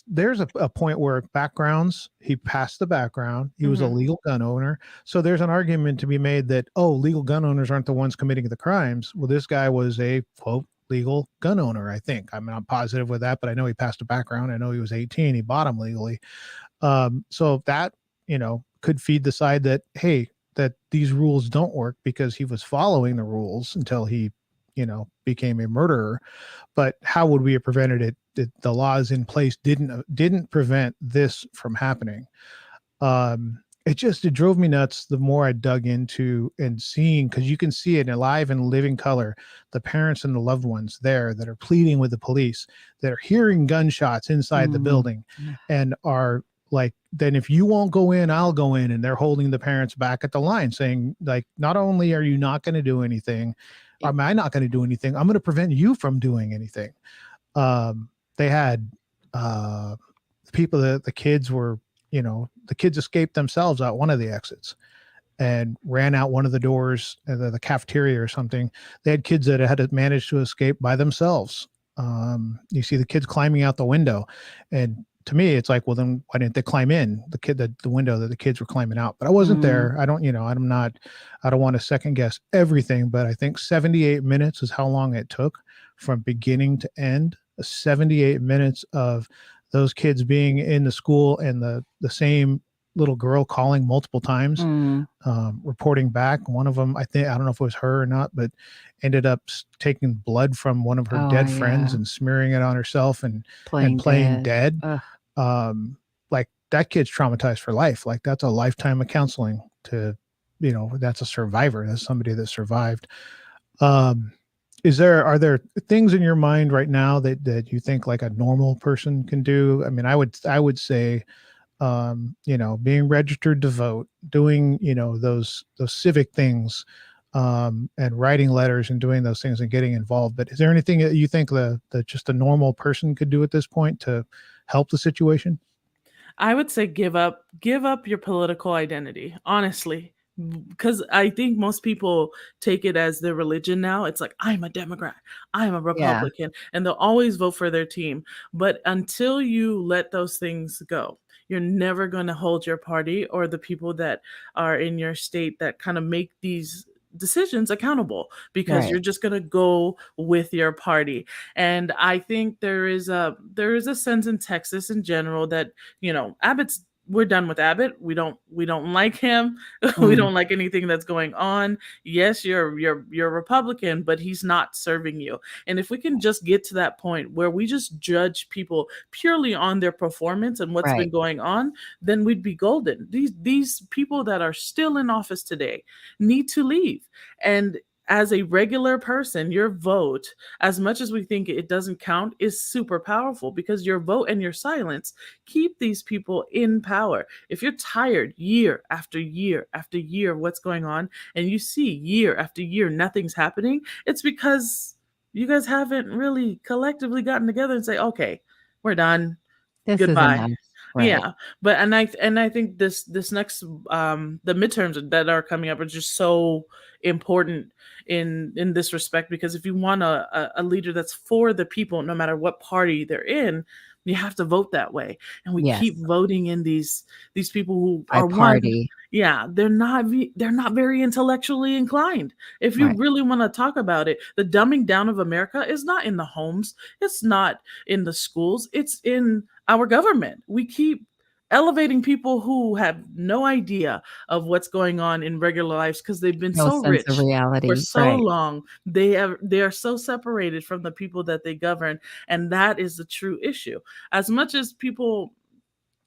There's a point where backgrounds, he passed the background. He was a legal gun owner. So there's an argument to be made that, oh, legal gun owners aren't the ones committing the crimes. Well, this guy was a quote legal gun owner, I think. I'm not positive with that, but I know he passed a background. I know he was 18. He bought them legally. So that, you know, could feed the side that, hey, that these rules don't work because he was following the rules until he, you know, became a murderer. But how would we have prevented it? The laws in place didn't prevent this from happening. It drove me nuts the more I dug into and seeing, because you can see it in live and living color, the parents and the loved ones there that are pleading with the police, that are hearing gunshots inside the building, and are like, then if you won't go in, I'll go in. And they're holding the parents back at the line saying, like, not only are you not going to do anything, am I not going to do anything, I'm going to prevent you from doing anything. They had people, the kids were, you know, the kids escaped themselves out one of the exits and ran out one of the doors, the cafeteria or something. They had kids that had managed to escape by themselves. You see the kids climbing out the window, and to me, it's like, well, then why didn't they climb in the window that the kids were climbing out? But I wasn't there. I don't want to second guess everything, but I think 78 minutes is how long it took from beginning to end. 78 minutes of those kids being in the school, and the same little girl calling multiple times, reporting back. One of them, I don't know if it was her or not, but ended up taking blood from one of her dead friends and smearing it on herself and playing dead. Like that kid's traumatized for life. Like that's a lifetime of counseling to, you know, that's a survivor. That's somebody that survived. are there things in your mind right now that you think like a normal person can do? I mean, I would say, being registered to vote, doing, those civic things, and writing letters and doing those things and getting involved. But is there anything that you think the just a normal person could do at this point to help the situation? I would say give up your political identity, honestly. Because I think most people take it as their religion now. It's like, I'm a Democrat, I'm a Yeah. Republican, and they'll always vote for their team. But until you let those things go, you're never going to hold your party or the people that are in your state that kind of make these decisions accountable, because Right. you're just going to go with your party. And I think there is a sense in Texas in general that, Abbott's we're done with Abbott. We don't like him. We Mm, don't like anything that's going on. Yes, you're Republican, but he's not serving you. And if we can just get to that point where we just judge people purely on their performance and what's been right. going on, then we'd be golden. These people that are still in office today need to leave. And as a regular person, your vote, as much as we think it doesn't count, is super powerful, because your vote and your silence keep these people in power. If you're tired year after year after year of what's going on, and you see year after year nothing's happening, it's because you guys haven't really collectively gotten together and say, okay, we're done. This is Goodbye. enough. Right. Yeah, but and I think this next the midterms that are coming up are just so important in this respect, because if you want a leader that's for the people, no matter what party they're in, you have to vote that way. And we Yes. keep voting in these people who By are, one, party. yeah, they're not very intellectually inclined. If you Right. really want to talk about it, the dumbing down of America is not in the homes, it's not in the schools, it's in our government. We keep elevating people who have no idea of what's going on in regular lives, because they've been No so sense of rich for reality. so Right. long. They are so separated from the people that they govern, and that is the true issue. As much as people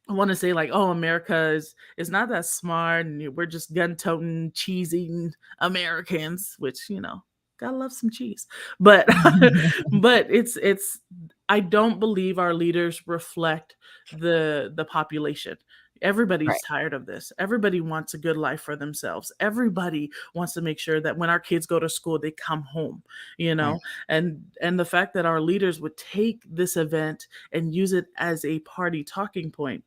want to say, like, oh, America is not that smart, and we're just gun-toting, cheese-eating Americans, which, gotta love some cheese. But but it's I don't believe our leaders reflect the population. Right. Everybody's tired of this. Everybody wants a good life for themselves. Everybody wants to make sure that when our kids go to school, they come home, you Right. know. And the fact that our leaders would take this event and use it as a party talking point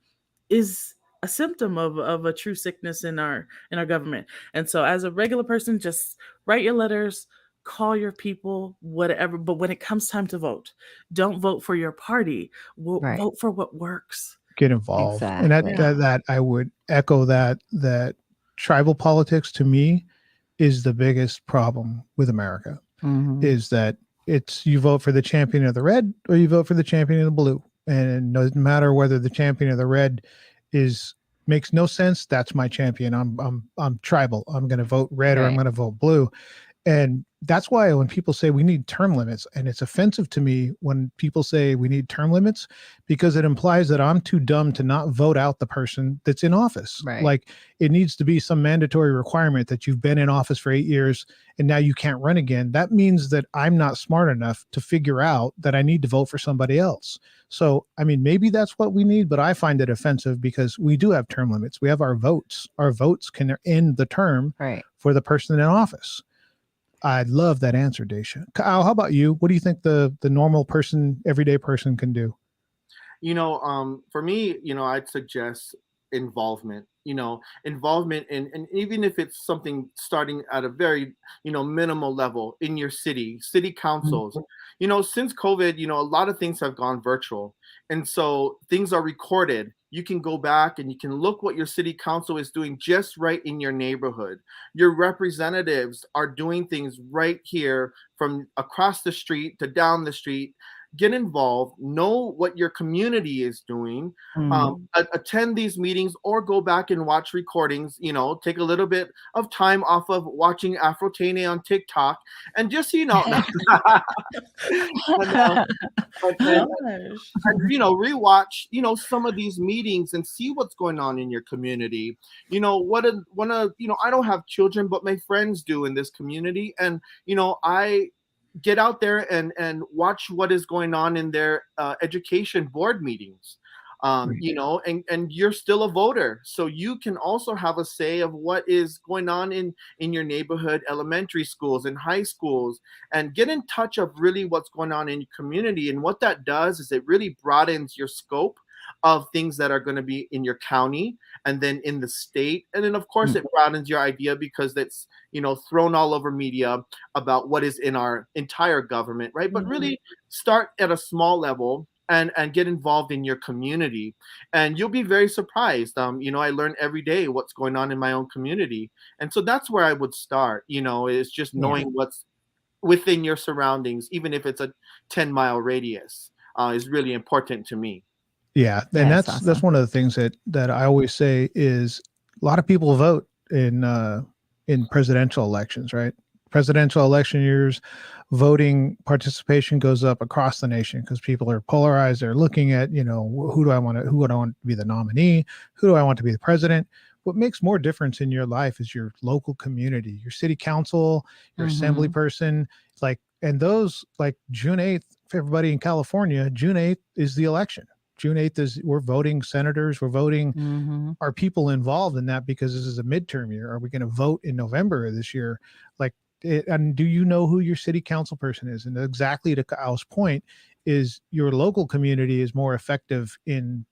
is a symptom of a true sickness in our government. And so, as a regular person, just write your letters, call your people, whatever. But when it comes time to vote, don't vote for your party. Right. Vote for what works. Get involved. And Exactly. Yeah. that I would echo that tribal politics to me is the biggest problem with America, Mhm. is that it's you vote for the champion of the red or you vote for the champion of the blue. And no matter whether the champion of the red is makes no sense, that's my champion. I'm tribal. I'm going to vote red or I'm Right. going to vote blue. And that's why when people say we need term limits, and it's offensive to me when people say we need term limits, because it implies that I'm too dumb to not vote out the person that's in office. Right. Like it needs to be some mandatory requirement that you've been in office for 8 years and now you can't run again. That means that I'm not smart enough to figure out that I need to vote for somebody else. So, I mean, maybe that's what we need, but I find it offensive because we do have term limits. We have our votes. Our votes can end the term Right. for the person in office. I love that answer, Dacia. Kyle, how about you? What do you think the normal person, everyday person can do? For me, I'd suggest involvement. Involvement in, and even if it's something starting at a very, minimal level in your city councils. Since COVID, a lot of things have gone virtual, and so things are recorded. You can go back and you can look what your city council is doing just right in your neighborhood. Your representatives are doing things right here from across the street to down the street. Get involved, know what your community is doing, Mhm. attend these meetings or go back and watch recordings, take a little bit of time off of watching Afrotane on TikTok, and just, and, and, Gosh. rewatch, some of these meetings and see what's going on in your community. I don't have children, but my friends do in this community. And, I get out there and watch what is going on in their education board meetings. You know, and you're still a voter, so you can also have a say of what is going on in your neighborhood, elementary schools and high schools, and get in touch of really what's going on in your community. And what that does is it really broadens your scope of things that are going to be in your county and then in the state. And then of course it broadens your idea, because that's, you know, thrown all over media about what is in our entire government, right? But really start at a small level and get involved in your community, and you'll be very surprised. You know, I learn every day what's going on in my own community, and so that's where I would start. You know, is just knowing what's within your surroundings, even if it's a 10-mile radius, is really important to me. Yeah, and that's one of the things that I always say is a lot of people vote in presidential elections, right? Presidential election years, voting participation goes up across the nation because people are polarized. They're looking at, you know, who do I want to be the nominee? Who do I want to be the president? What makes more difference in your life is your local community, your city council, your assembly person, and those, like June 8th, for everybody in California, June 8th is the election. June 8th is, we're voting senators, we're voting our people involved in that, because this is a midterm year. Are we going to vote in November of this year? And do you know who your city council person is? And exactly to Kaʻau's point, is your local community is more effective in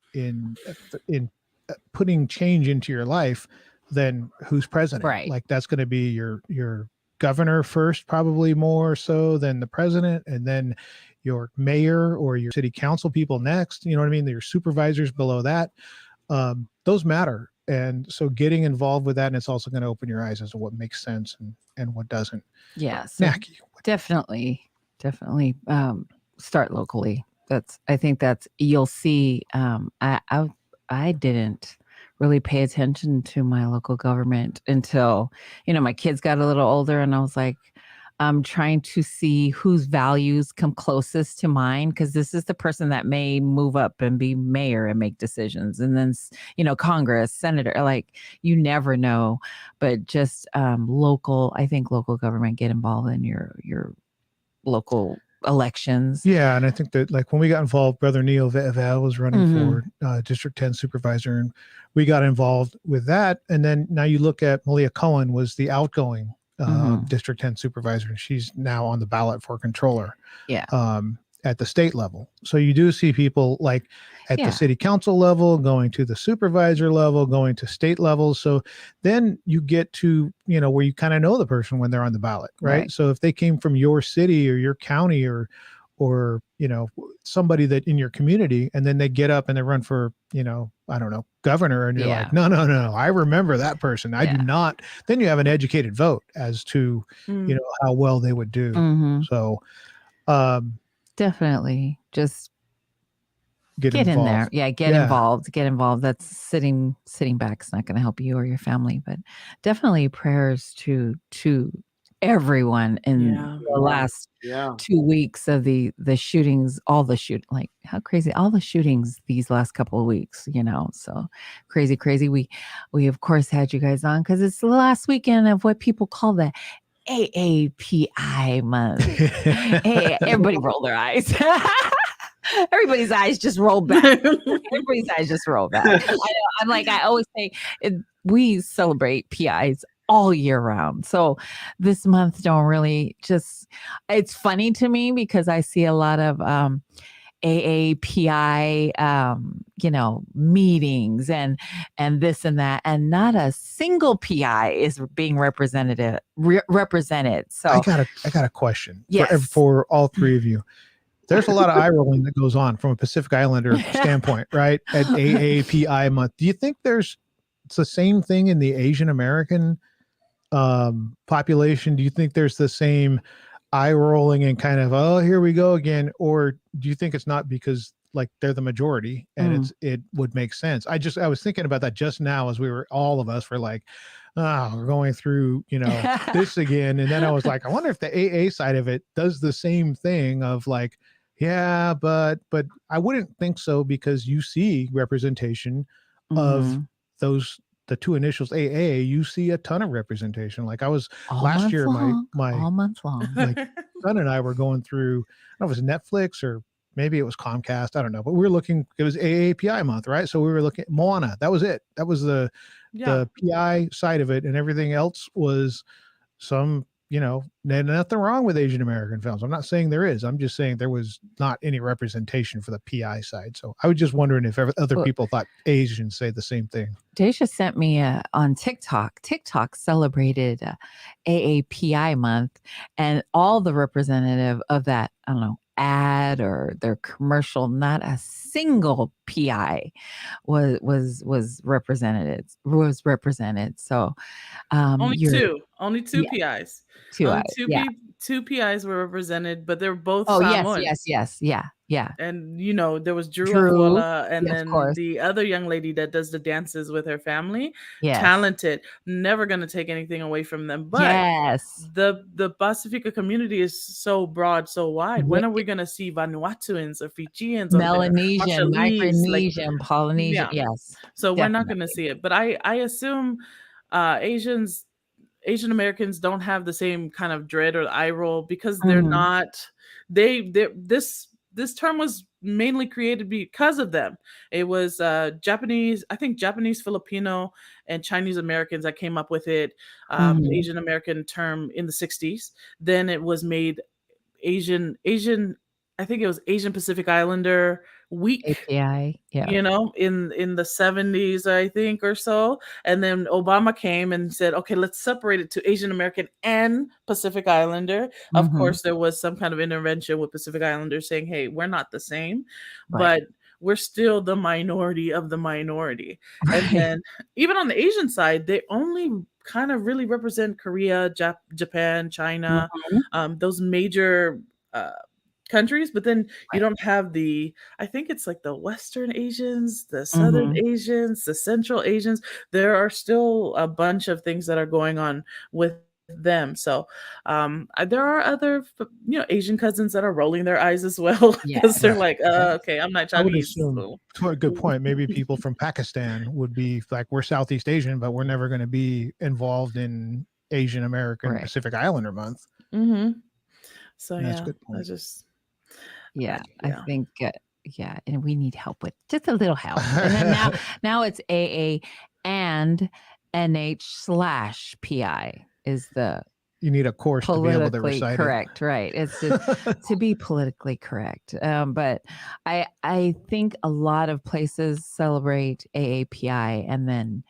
putting change into your life than who's president. Right. Like that's going to be your governor first, probably more so than the president, and then your mayor or your city council people next. You know what I mean? Your supervisors below that. Those matter. And so getting involved with that, and it's also going to open your eyes as to what makes sense and what doesn't. Yeah. So definitely start locally. I think you'll see. I didn't really pay attention to my local government until, you know, my kids got a little older, and I was like, I'm trying to see whose values come closest to mine, because this is the person that may move up and be mayor and make decisions, and then, you know, Congress, senator, like you never know. But just I think local government, get involved in your local elections. Yeah, and I think that, like, when we got involved, Brother Neil Ve'evel was running for District 10 supervisor, and we got involved with that. And then now you look at Malia Cohen was the outgoing District 10 supervisor, and she's now on the ballot for controller. Yeah. At the state level. So you do see people like at the city council level, going to the supervisor level, going to state levels. So then you get to, you know, where you kind of know the person when they're on the ballot, right? So if they came from your city or your county or, you know, somebody that in your community, and then they get up and they run for, you know, I don't know, governor, and you're like, no, I remember that person. I do not. Then you have an educated vote as to, you know, how well they would do. So, definitely just get involved. in there. Yeah. Get involved. That's sitting back is not going to help you or your family, but definitely prayers to everyone in the last 2 weeks of the shootings, all the shootings these last couple of weeks, you know, so crazy. We of course had you guys on because it's the last weekend of what people call the AAPI month. Hey, everybody rolled their eyes. Everybody's eyes just rolled back. Everybody's eyes just rolled back. I know, I'm like, I always say we celebrate PIs all year round. So this month don't really it's funny to me because I see a lot of AAPI, you know, meetings and this and that, and not a single PI is being represented. So I got a question for all three of you. There's a lot of eye rolling that goes on from a Pacific Islander standpoint, right? At AAPI month. Do you think it's the same thing in the Asian American population? Do you think there's the same eye rolling and kind of, oh, here we go again? Or do you think it's not because like they're the majority and it would make sense? I was thinking about that just now as all of us were like, we're going through, you know, this again. And then I was like, I wonder if the AA side of it does the same thing of like, yeah, but I wouldn't think so, because you see representation of the two initials AA. You see a ton of representation. Like I was all last month year, long, my all month long. Like son and I were going through, I don't know if it was Netflix or maybe it was Comcast. I don't know, but we were looking, it was AAPI month, right? So we were looking at Moana. That was it. That was the PI side of it. And everything else was some, there's nothing wrong with Asian American films. I'm not saying there is. I'm just saying there was not any representation for the PI side. So I was just wondering if other people thought Asians say the same thing. Dacia sent me on TikTok. TikTok celebrated AAPI month, and all the representative of that, I don't know, ad or their commercial, not a single PI was represented. So only two PIs. Two PIs were represented, but they're both Samoan. Yes. Yeah. And there was Drew Afuala, and then the other young lady that does the dances with her family. Talented. Never gonna take anything away from them. But the Pacifica community is so broad, so wide. When are we gonna see Vanuatuans or Fijians, Melanesian, Micronesian, Polynesian? Yes. So we're not gonna see it. But I assume Asian Americans don't have the same kind of dread or eye roll because they're not. This term was mainly created because of them. It was Japanese, Filipino, and Chinese Americans that came up with it. Asian American term in the 60s. Then it was made Asian. I think it was Asian Pacific Islander Week. API, in the 70s, I think, or so. And then Obama came and said, okay, let's separate it to Asian American and Pacific Islander. Of course, there was some kind of intervention with Pacific Islanders saying, hey, we're not the same, but we're still the minority of the minority. And then even on the Asian side, they only kind of really represent Korea, Japan, China, those major countries, but then you don't have I think it's like the Western Asians, the Southern Asians, the Central Asians. There are still a bunch of things that are going on with them. So there are other Asian cousins that are rolling their eyes as well because they're like, okay, I'm not Chinese. Good point. Maybe people from Pakistan would be like, we're Southeast Asian, but we're never going to be involved in Asian American Pacific Islander month. So that's a good point. I think and we need help with just a little help. And then now it's AA and NH/PI is the you need a course to be able to recite correct, right? It's to be politically correct. But I think a lot of places celebrate AAPI and then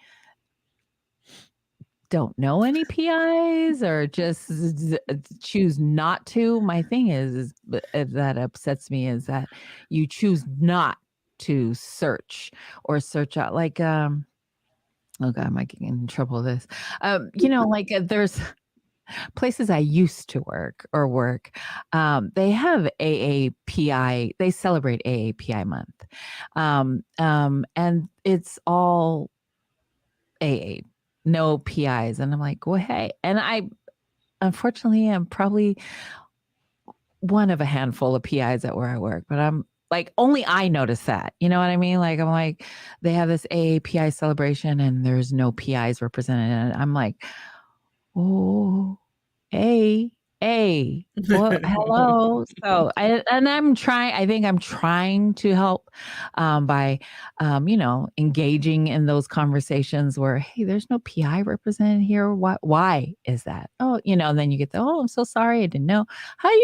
don't know any PIs or just choose not to. My thing is that upsets me is that you choose not to search out like oh god, am I getting in trouble with this? Like there's places I used to work. They have AAPI. They celebrate AAPI month, and it's all AA. No PIs. And I'm like, go ahead. And I, unfortunately, am probably one of a handful of PIs at where I work, but I'm like, only I notice that. You know what I mean? Like, I'm like, they have this AAPI celebration and there's no PIs represented. And I'm like, oh, hey, well, hello. So I think I'm trying to help by engaging in those conversations where, hey, there's no PI represented here. Why is that? Oh, and then you get I'm so sorry, I didn't know. How do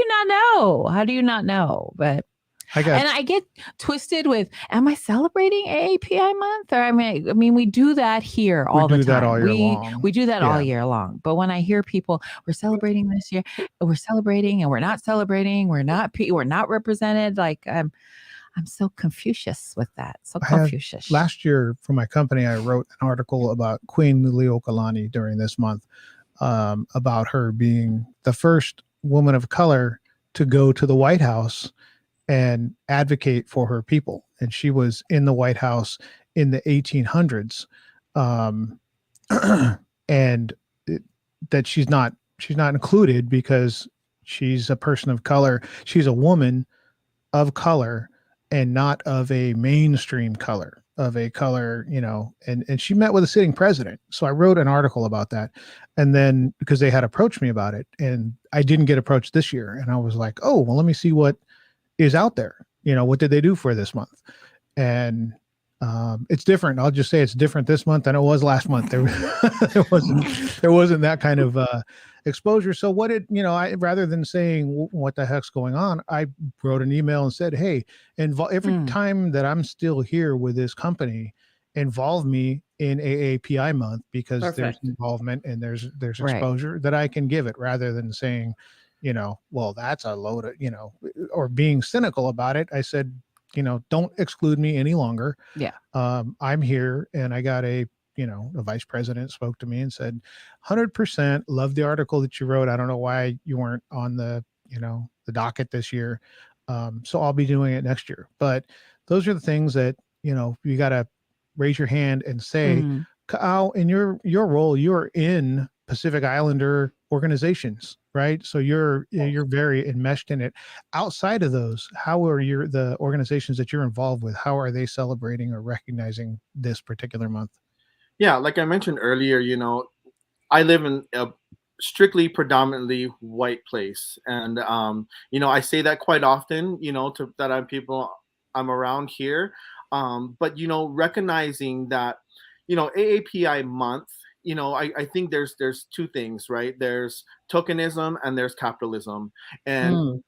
you not know? But I get twisted with, am I celebrating AAPI month? Or I mean, we do that here all the time. That all year long. We do that all year long. But when I hear people, we're celebrating this year, we're celebrating and we're not celebrating, we're not represented. Like I'm so Confucius with that. So Confucius. Last year for my company, I wrote an article about Queen Liliuokalani during this month, about her being the first woman of color to go to the White House and advocate for her people. And she was in the White House in the 1800s. And that she's not included because she's a person of color. She's a woman of color and not of a mainstream color. of a color, and she met with a sitting president. So I wrote an article about that. And then because they had approached me about it, and I didn't get approached this year. And I was like, oh, well, let me see what is out there. What did they do for this month? And it's different. I'll just say it's different this month than it was last month. There wasn't that kind of exposure. So I rather than saying what the heck's going on, I wrote an email and said, hey, every time that I'm still here with this company, involve me in AAPI month, because there's involvement and there's exposure that I can give it, rather than saying, well, that's a load of, or being cynical about it. I said, don't exclude me any longer. Yeah. I'm here, and I got a vice president spoke to me and said, 100% love the article that you wrote. I don't know why you weren't on the docket this year. So I'll be doing it next year. But those are the things that, you got to raise your hand and say, Kaʻau, in your role, you're in Pacific Islander organizations, right? So you're very enmeshed in it. Outside of those, how are the organizations that you're involved with, how are they celebrating or recognizing this particular month? Yeah, like I mentioned earlier, I live in a strictly predominantly white place, and I say that quite often, to that I'm around here, but recognizing that AAPI month, I think there's two things, right? There's tokenism and there's capitalism. And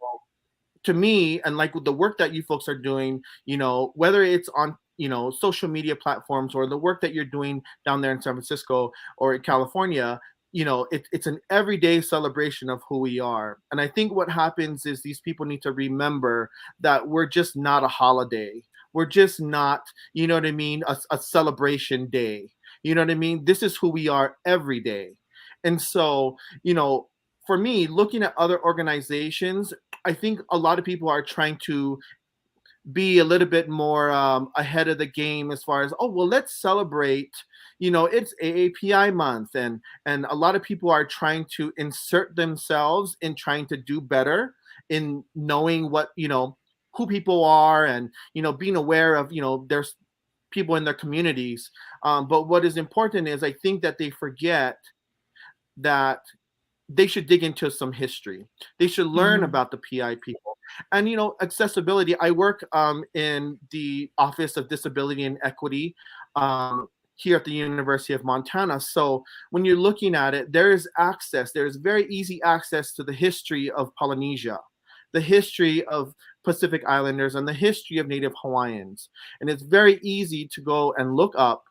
to me, and like the work that you folks are doing, whether it's on social media platforms or the work that you're doing down there in San Francisco or in California, it's an everyday celebration of who we are. And I think what happens is these people need to remember that we're just not a holiday. We're just not, a celebration day. You know what I mean? This is who we are every day. And so, for me, looking at other organizations, I think a lot of people are trying to be a little bit more ahead of the game as far as, oh, well, let's celebrate, it's AAPI month. And a lot of people are trying to insert themselves in trying to do better in knowing what, who people are, and, being aware of, there's people in their communities. But what is important is I think that they forget that they should dig into some history. They should learn about the PI people. And, accessibility. I work in the Office of Disability and Equity here at the University of Montana. So when you're looking at it, there is access. There's very easy access to the history of Polynesia, the history of Pacific Islanders, and the history of Native Hawaiians. And it's very easy to go and look up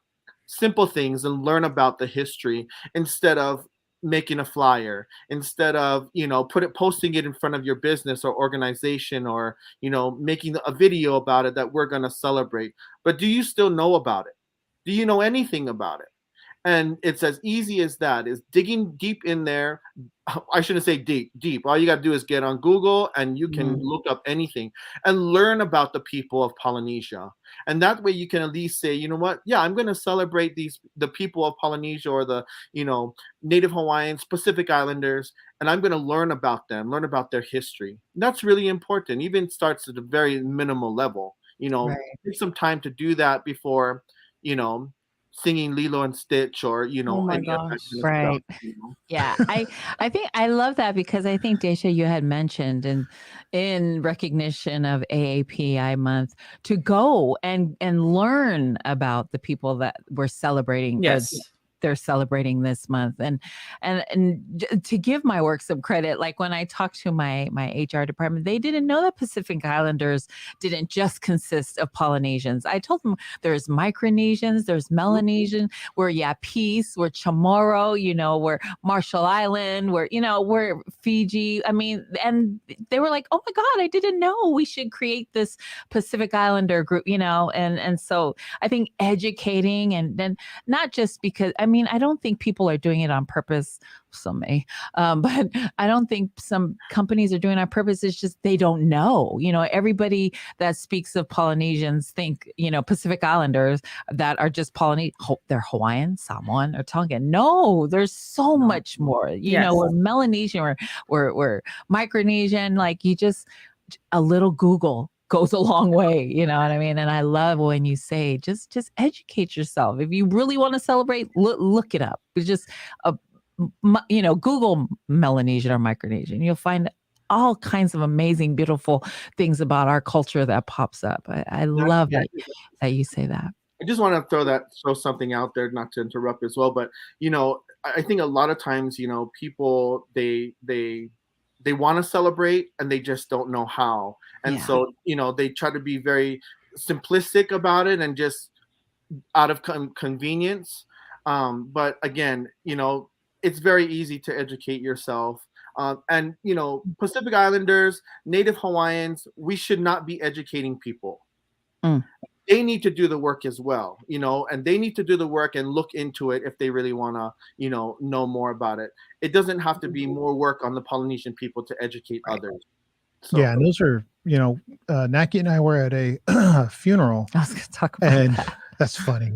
simple things and learn about the history instead of making a flyer, instead of posting it in front of your business or organization, or making a video about it that we're going to celebrate. But do you still know about it? Do you know anything about it? And it's as easy as that, is digging deep in there. I shouldn't say deep. All you got to do is get on Google and you can look up anything and learn about the people of Polynesia. And that way you can at least say, you know what? Yeah, I'm going to celebrate the people of Polynesia, or the, Native Hawaiians, Pacific Islanders, and I'm going to learn about them, learn about their history. And that's really important. Even starts at a very minimal level, take some time to do that before, singing Lilo and Stitch, or oh my gosh, right? Yeah, I think I love that, because I think, Dacia, you had mentioned in recognition of AAPI month to go and learn about the people that we're celebrating. Yes. They're celebrating this month, and to give my work some credit, like when I talked to my HR department, they didn't know that Pacific Islanders didn't just consist of Polynesians. I told them there's Micronesians, there's Melanesian, we're Yapese, we're Chamorro, we're Marshall Island, we're Fiji. I mean, and they were like, oh my God, I didn't know we should create this Pacific Islander group, and so I think educating, and then not just because, I don't think people are doing it on purpose. Some may, but I don't think some companies are doing it on purpose. It's just they don't know. Everybody that speaks of Polynesians think, Pacific Islanders that are just Polynesian. They're Hawaiian, Samoan, or Tongan. No, there's so much more. We're Melanesian, we're Micronesian. Like, you just a little Google goes a long way. You know what I mean? And I love when you say, just educate yourself. If you really want to celebrate, look it up. It's just, Google Melanesian or Micronesian. You'll find all kinds of amazing, beautiful things about our culture that pops up. I love that you say that. I just want to throw something out there, not to interrupt as well, but I think a lot of times, people they want to celebrate and they just don't know how, and so they try to be very simplistic about it and just out of convenience. But again, it's very easy to educate yourself. And Pacific Islanders, Native Hawaiians, we should not be educating people. They need to do the work as well, and they need to do the work and look into it if they really want to, know more about it. It doesn't have to be more work on the Polynesian people to educate others. So. Yeah, and those are, Naki and I were at a funeral. I was going to talk about that. That's funny.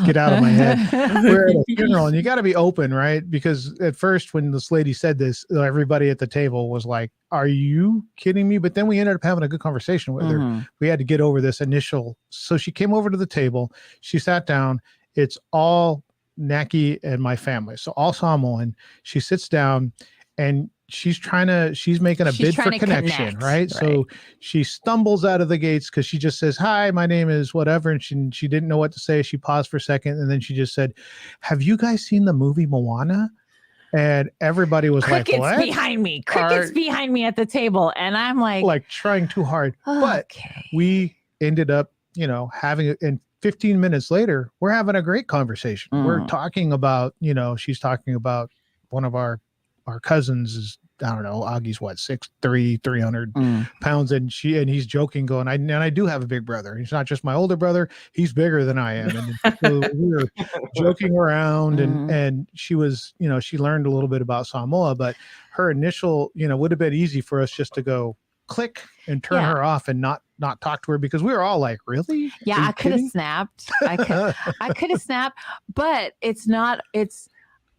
Get out of my head. We're at a funeral, and you got to be open, right? Because at first, when this lady said this, everybody at the table was like, "Are you kidding me?" But then we ended up having a good conversation with her. We had to get over this initial. So she came over to the table. She sat down. It's all Naki and my family, so all Samoan. She sits down, and she's making a bid for connection, right? So she stumbles out of the gates because she just says, "Hi, my name is whatever," and she didn't know what to say. She paused for a second, and then she just said, "Have you guys seen the movie Moana?" And everybody was Crickets like, "What?" behind me, behind me at the table, and I'm like trying too hard. But we ended up, having it. And 15 minutes later, we're having a great conversation. We're talking about, she's talking about one of our cousins is, I don't know, Augie's what, 6'3", 300 pounds. And he's joking, going, I do have a big brother. He's not just my older brother. He's bigger than I am. And so we were joking around and she was, she learned a little bit about Samoa, but her initial, would have been easy for us just to go click and turn her off and not talk to her, because we were all like, really? Yeah, I could have snapped. I could have snapped, but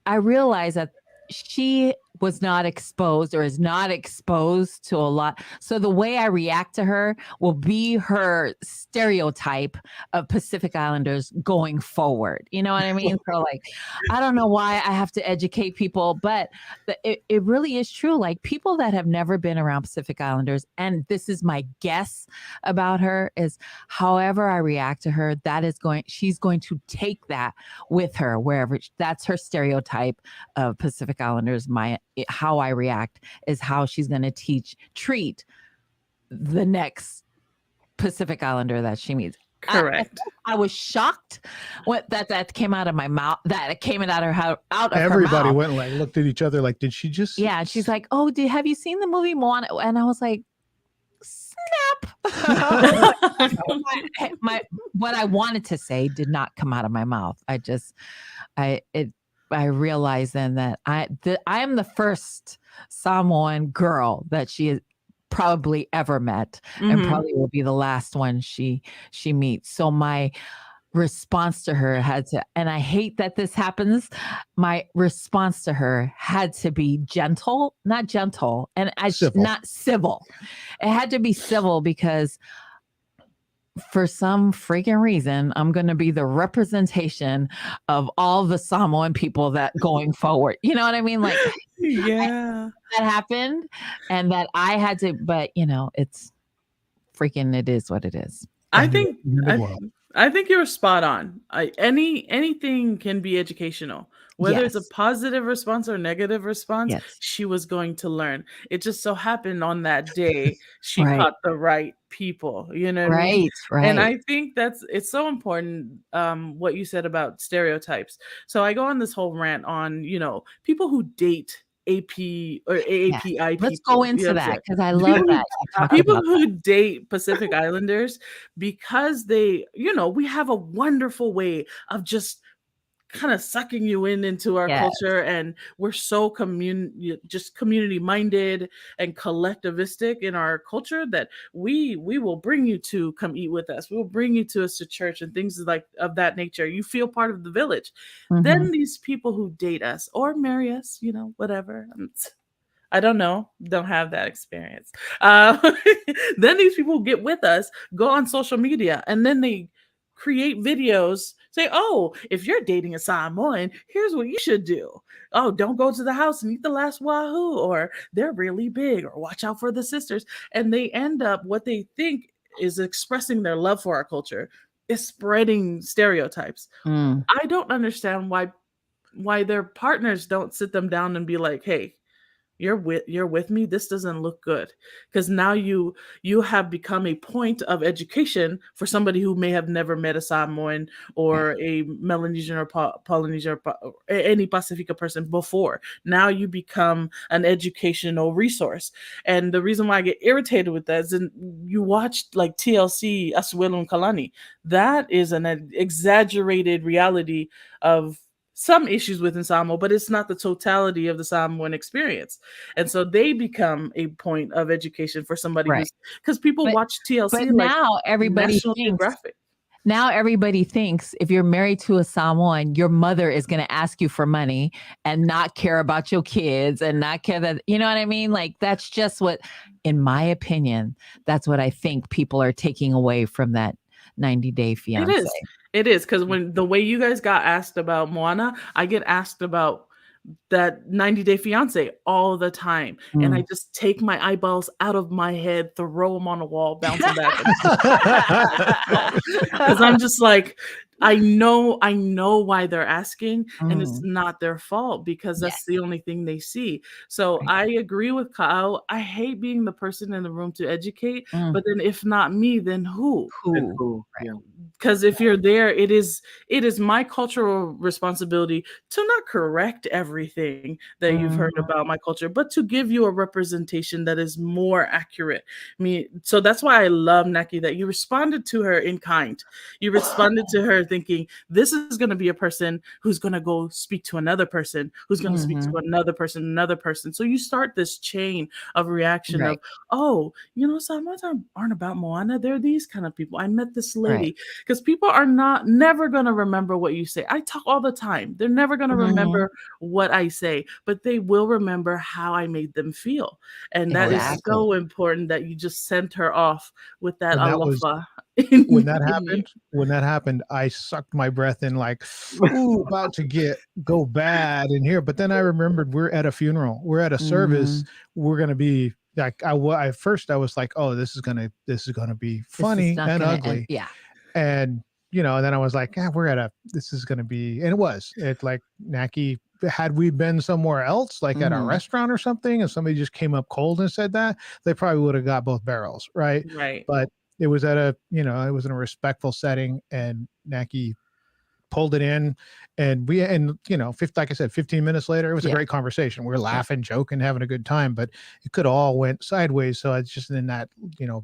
I realized that she was not exposed or is not exposed to a lot. So the way I react to her will be her stereotype of Pacific Islanders going forward. You know what I mean? So like, I don't know why I have to educate people, but it really is true. Like people that have never been around Pacific Islanders, and this is my guess about her, is however I react to her, she's going to take that with her wherever. That's her stereotype of Pacific Islanders. How I react is how she's going to treat the next Pacific Islander that she meets. Correct. I was shocked that came out of my mouth. That it came out of her Everybody mouth. went like, looked at each other like, did she just? Yeah, and she's like, "Oh, have you seen the movie Moana?" And I was like, "Snap!" What I wanted to say did not come out of my mouth. I realized then that I am the first Samoan girl that she has probably ever met, and probably will be the last one she meets. So my response to her and I hate that this happens, my response to her had to be not gentle, and not civil. It had to be civil because for some freaking reason, I'm going to be the representation of all the Samoan people that going forward. You know what I mean? Like, yeah, that happened, and that I had to. But it's freaking. It is what it is. I think you were spot on. Anything can be educational. Whether it's a positive response or negative response, she was going to learn. It just so happened on that day she caught the right people. You know what I mean? Right. And I think it's so important what you said about stereotypes. So I go on this whole rant on, people who date AP or AAPI. Let's go into that because I love that. People who date Pacific Islanders because they, we have a wonderful way of just kind of sucking you into our culture, and we're so community minded and collectivistic in our culture that we will bring you to come eat with us. We will bring you to us to church and things like of that nature. You feel part of the village. Then these people who date us or marry us, whatever. I don't know. Don't have that experience. Then these people get with us, go on social media, and then they create videos, say, oh, if you're dating a Samoan, here's what you should do. Oh, don't go to the house and eat the last wahoo, or they're really big, or watch out for the sisters. And they end up, what they think is expressing their love for our culture is spreading stereotypes. Mm. I don't understand why their partners don't sit them down and be like, hey, you're with me, this doesn't look good, because now you have become a point of education for somebody who may have never met a Samoan or a Melanesian or Polynesian or any Pacifica person before. Now you become an educational resource. And the reason why I get irritated with that is you watch like TLC Asuelo Kalani. That is an exaggerated reality of some issues within Samoa, but it's not the totality of the Samoan experience. And so they become a point of education for somebody Right. who's, because people watch TLC But like now everybody National thinks, Geographic. now everybody thinks if you're married to a Samoan, your mother is going to ask you for money and not care about your kids and not care that, you know what I mean? Like, that's just what, in my opinion, that's what I think people are taking away from that 90-day fiance. It is, because when the way you guys got asked about Moana, I get asked about that 90-day fiance all the time. And I just take my eyeballs out of my head, throw them on the wall, bounce them back. Because I'm just like, I know why they're asking, and it's not their fault, because that's the only thing they see. So I agree with Ka'au. I hate being the person in the room to educate, but then if not me, then who? Yeah. Because if you're there, it is my cultural responsibility to not correct everything that you've heard about my culture, but to give you a representation that is more accurate. So that's why I love Naki, that you responded to her in kind. You responded to her thinking, this is going to be a person who's going to go speak to another person, who's going to speak to another person. So you start this chain of reaction of, oh, Samoans aren't about Moana. They're these kind of people. I met this lady. Because people are never going to remember what you say. I talk all the time. They're never going to remember what I say, but they will remember how I made them feel. And that is so important, that you just sent her off with that alofa. When that happened, I sucked my breath in like, ooh, about to go bad in here. But then I remembered we're at a funeral. We're at a service. We're going to be like, at first I was like, oh, this is going to be funny and ugly. And, then I was like, this is going to be, and it like Naki, had we been somewhere else, like at a restaurant or something, and somebody just came up cold and said that, they probably would have got both barrels. Right. But it was at it was in a respectful setting, and Naki pulled it in, and like I said, 15 minutes later, it was a great conversation. We were laughing, joking, having a good time, but it could all went sideways. So it's just in that,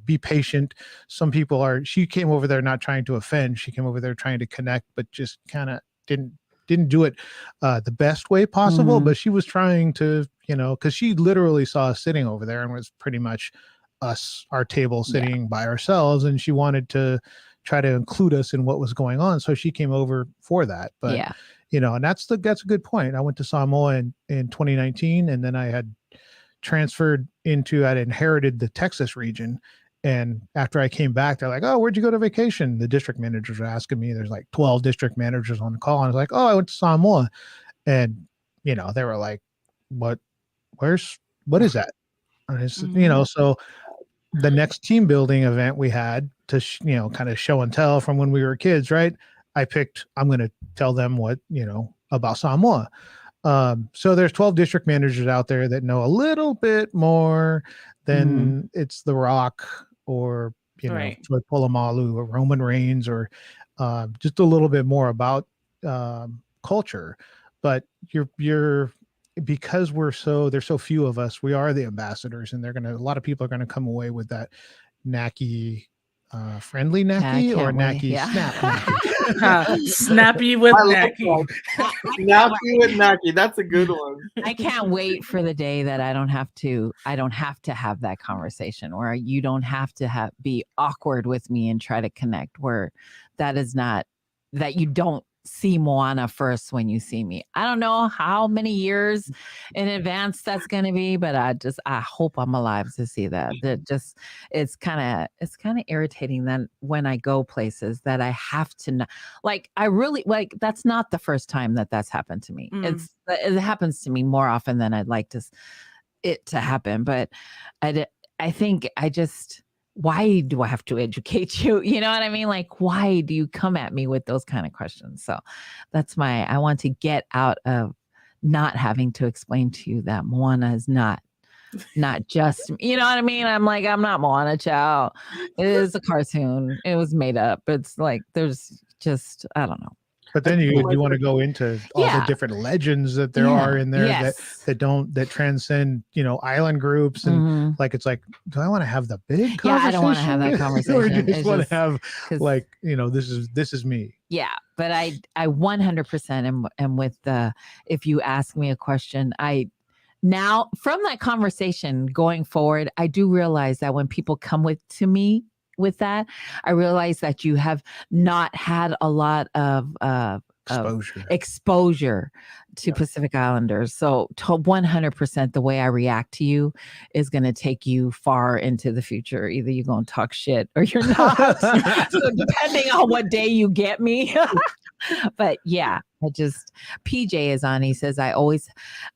be patient. Some people she came over there not trying to offend. She came over there trying to connect, but just kind of didn't do it the best way possible. But she was trying to, because she literally saw us sitting over there and was pretty much our table sitting by ourselves, and she wanted to try to include us in what was going on. So she came over for that. But, and that's a good point. I went to Samoa in 2019, and then I had I'd inherited the Texas region. And after I came back, they're like, oh, where'd you go to vacation? The district managers are asking me. There's like 12 district managers on the call. And I was like, oh, I went to Samoa. And, they were like, what is that? And it's, so the next team building event we had to, kind of show and tell from when we were kids, right? I'm going to tell them what, about Samoa. So there's 12 district managers out there that know a little bit more than it's The Rock or, Troy Polamalu or Roman Reigns, or just a little bit more about culture. But because there's so few of us, we are the ambassadors, and a lot of people are going to come away with that Naki friendly Naki or Naki snap Naki. Snappy with Naki. Snappy with Naki. That's a good one. I can't wait for the day that I don't have to have that conversation, where you don't have to be awkward with me and try to connect, where that is not, that you don't see Moana first when you see me. I don't know how many years in advance that's going to be, but I hope I'm alive to see that. That just it's kind of irritating that when I go places that I have to know, like I really like that's not the first time that that's happened to me. It happens to me more often than I'd like it to happen, but I think I just why do I have to educate you? You know what I mean? Like, why do you come at me with those kind of questions? So that's I want to get out of not having to explain to you that Moana is not just, you know what I mean? I'm like, I'm not Moana, child. It is a cartoon. It was made up. It's like, there's just, I don't know. But then you want to go into all the different legends that there are in there that transcend, island groups and like it's like, do I want to have the big conversation? Yeah, I don't want to have that conversation. Or you just want to have like, this is me. Yeah, but I 100% am with if you ask me a question, now from that conversation going forward, I do realize that when people come to me with that, I realize that you have not had a lot of exposure to Pacific Islanders. So 100% the way I react to you is going to take you far into the future. Either you're going to talk shit or you're not. So depending on what day you get me. But yeah, PJ is on. He says, I always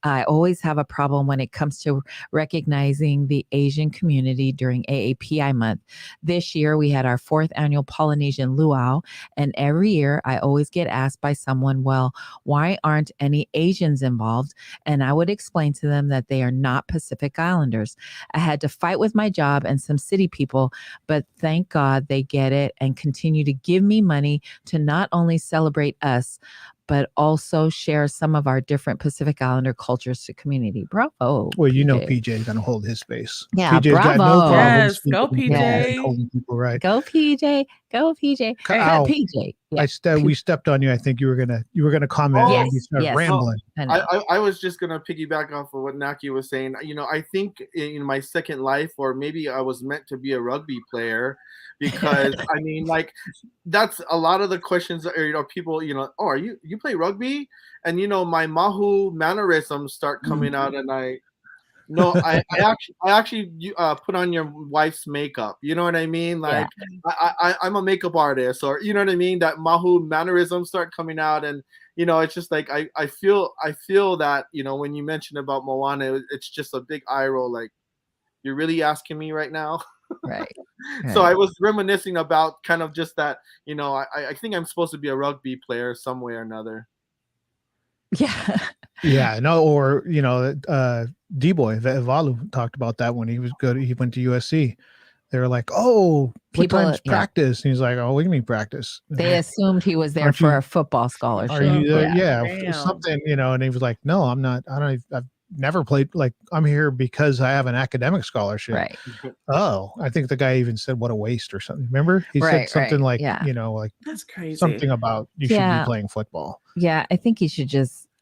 have a problem when it comes to recognizing the Asian community during AAPI month. This year we had our 4th annual Polynesian Luau, and every year I always get asked by someone, well, why aren't any Asians involved? And I would explain to them that they are not Pacific Islanders. I had to fight with my job and some city people, but thank God they get it and continue to give me money to not only celebrate us, but also share some of our different Pacific Islander cultures to community. Bravo. Well, PJ is going to hold his space. Yeah, PJ's bravo. got no problem. Yes, go PJ. Holding people right. Go PJ. Go PJ. PJ. Yeah. We stepped on you. I think you were gonna comment and you started rambling. I was just gonna piggyback off of what Naki was saying. I think in my second life, or maybe I was meant to be a rugby player, because I mean, like, that's a lot of the questions are, people, oh, are you play rugby? And my mahu mannerisms start coming out, and I actually put on your wife's makeup. You know what I mean? Like, I'm a makeup artist, or you know what I mean? That mahu mannerisms start coming out, and it's just like I feel that when you mentioned about Moana, it's just a big eye roll. Like, you're really asking me right now? Right. So I was reminiscing about kind of just that. I think I'm supposed to be a rugby player some way or another. Yeah. Yeah. No. Or D-Boy Valu talked about that when he was good. He went to USC. They were like, "Oh, what time's practice?" And he's like, "Oh, what do you mean practice?" They assumed he was there for a football scholarship. Are you there? Yeah, something. And he was like, "No, I'm not. I've never played. Like, I'm here because I have an academic scholarship." Right. Oh, I think the guy even said, "What a waste" or something. Remember? He said something like, like that's crazy. Something about you should be playing football. Yeah, I think he should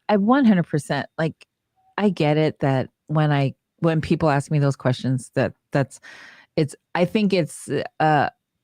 I 100% like. I get it that when people ask me those questions, I think it's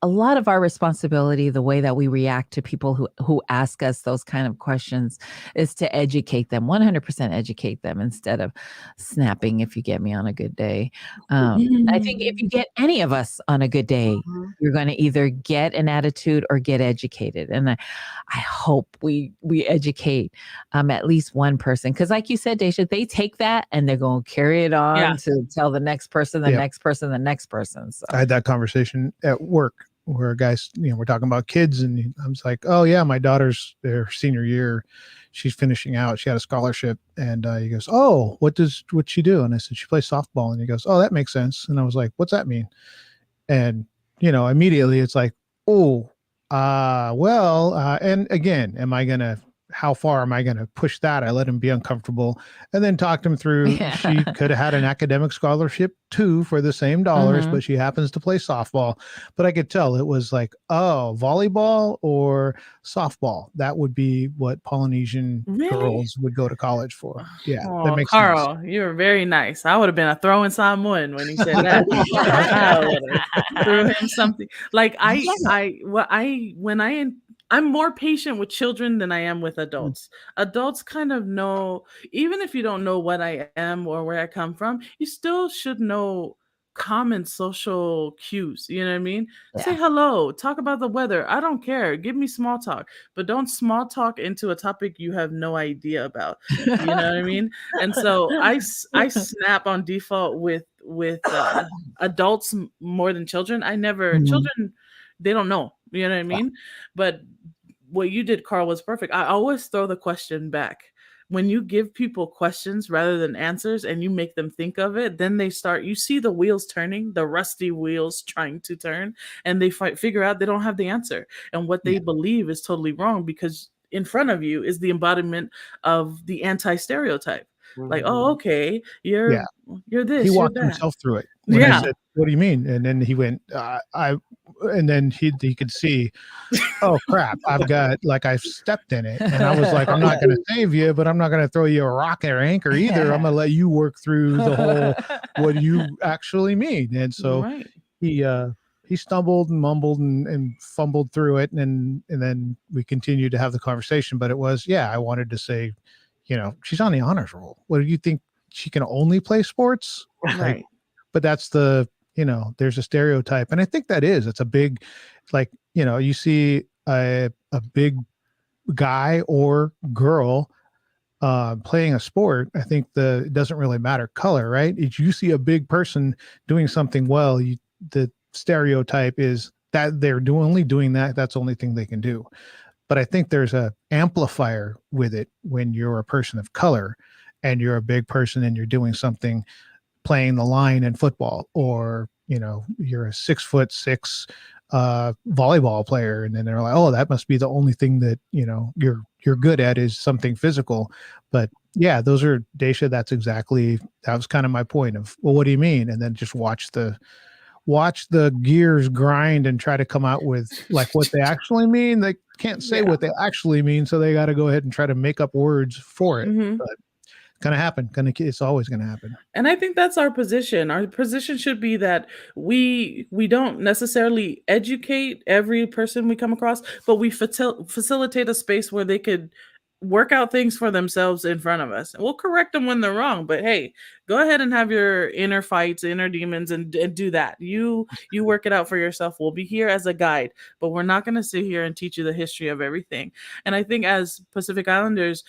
a lot of our responsibility, the way that we react to people who ask us those kind of questions, is to educate them, 100% educate them, instead of snapping if you get me on a good day. I think if you get any of us on a good day, you're going to either get an attitude or get educated. And I hope we educate at least one person. Because like you said, Dacia, they take that and they're going to carry it on to tell the next person, the next person, the next person. So I had that conversation at work where guys, we're talking about kids, and I was like, "Oh yeah, my daughter's their senior year. She's finishing out. She had a scholarship." And he goes, "Oh, what'd she do?" And I said, "She plays softball." And he goes, "Oh, that makes sense." And I was like, "What's that mean?" And immediately it's like, "Oh, well, and again, how far am I going to push that?" I let him be uncomfortable and then talked him through. She could have had an academic scholarship too for the same dollars, but she happens to play softball. But I could tell it was like, oh, volleyball or softball. That would be what Polynesian girls would go to college for. Yeah. That makes Carl, sense. you were very nice. I would have been a throwing Samoan when he said that. I would have threw him something. Like when I I'm more patient with children than I am with adults. Adults kind of know, even if you don't know what I am or where I come from, you still should know common social cues. You know what I mean? Say Yeah. hello, talk about the weather. I don't care. Give me small talk, but don't small talk into a topic you have no idea about. You know what I mean? And so I snap on default with adults more than children. I never Mhm. children, they don't know. You know what I mean? But what you did, Carl, was perfect. I always throw the question back. When you give people questions rather than answers and you make them think of it, then they start, you see the wheels turning, the rusty wheels trying to turn, and they figure out they don't have the answer. And what they Yeah. believe is totally wrong because in front of you is the embodiment of the anti stereotype. Like, oh, Mhm. okay, Yeah. you're He this, you're walked that. himself through it when I Yeah. said, "What do you mean?" And then he went, "I," and then he could see, "Oh crap, I've stepped in it." And I was like, "I'm not going to save you, but I'm not going to throw you a rock or anchor either. I'm going to let you work through the whole what do you actually mean?" And so Right. he uh he stumbled and mumbled and fumbled through it, and then we continued to have the conversation. But it was, yeah, I wanted to say, she's on the honors roll. What do you think? She can only play sports? Like, Right. but that's there's a stereotype. And I think it's a big, like, you see a big guy or girl playing a sport. I think it doesn't really matter color, right? If you see a big person doing something well, the stereotype is that they're only doing that. That's the only thing they can do. But I think there's a amplifier with it when you're a person of color and you're a big person and you're doing something, playing the line in football, or you're a 6'6" volleyball player, and then they're like, oh, that must be the only thing that you're good at is something physical. But yeah, those are, Dacia, that was kind of my point of, well, what do you mean? And then just watch the gears grind and try to come out with like what they actually mean. They can't say Yeah. what they actually mean, so they got to go ahead and try to make up words for it. Mhm. But gonna happen. It's always gonna happen. And I think that's our position. Our position should be that we don't necessarily educate every person we come across, but we facilitate a space where they could work out things for themselves in front of us. And we'll correct them when they're wrong, but hey, go ahead and have your inner fights, inner demons, and do that. You work it out for yourself. We'll be here as a guide, but we're not going to sit here and teach you the history of everything. And I think as Pacific Islanders,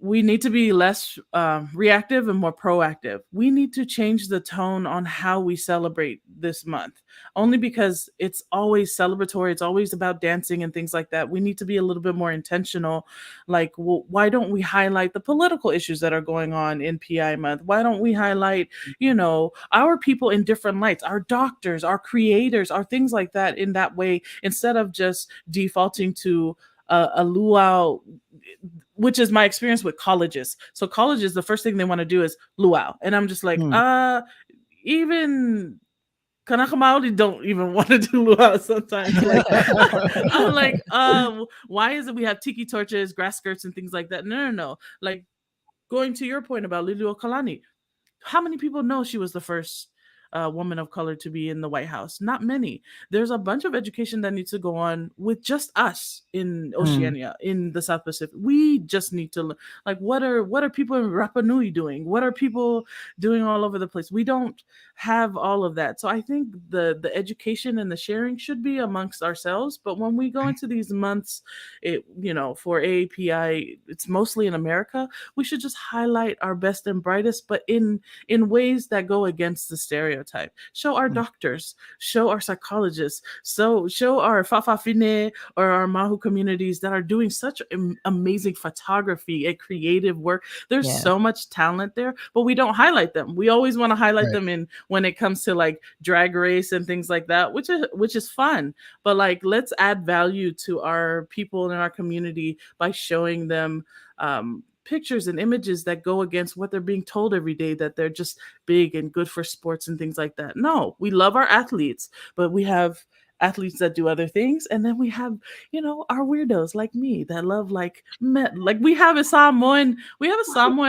we need to be less reactive and more proactive. We need to change the tone on how we celebrate this month, only because it's always celebratory. It's always about dancing and things like that. We need to be a little bit more intentional. Like, well, why don't we highlight the political issues that are going on in PI month? Why don't we highlight, our people in different lights, our doctors, our creators, our things like that in that way, instead of just defaulting to a luau, which is my experience with colleges. So colleges, the first thing they want to do is luau. And I'm just like, Hmm. even Kanakamaoli don't even want to do luau sometimes. Like, I'm like, why is it we have tiki torches, grass skirts, and things like that? No. Like, going to your point about Liliu Kalani, how many people know she was the first woman of color to be in the White House? Not many. There's a bunch of education that needs to go on with just us in Oceania, in the South Pacific. We just need to like, what are people in Rapa Nui doing? What are people doing all over the place? We don't have all of that. So I think the education and the sharing should be amongst ourselves. But when we go into these months, for AAPI, it's mostly in America. We should just highlight our best and brightest, but in ways that go against the stereotype. Show our doctors, show our psychologists, so show our Fafafine or our Mahu communities that are doing such amazing photography and creative work. There's Yeah. so much talent there, but we don't highlight them. We always want to highlight Right. them in when it comes to like drag race and things like that, which is fun. But like, let's add value to our people in our community by showing them pictures and images that go against what they're being told every day, that they're just big and good for sports and things like that. No, we love our athletes, but we have athletes that do other things, and then we have our weirdos like me that love like like we have a Samoan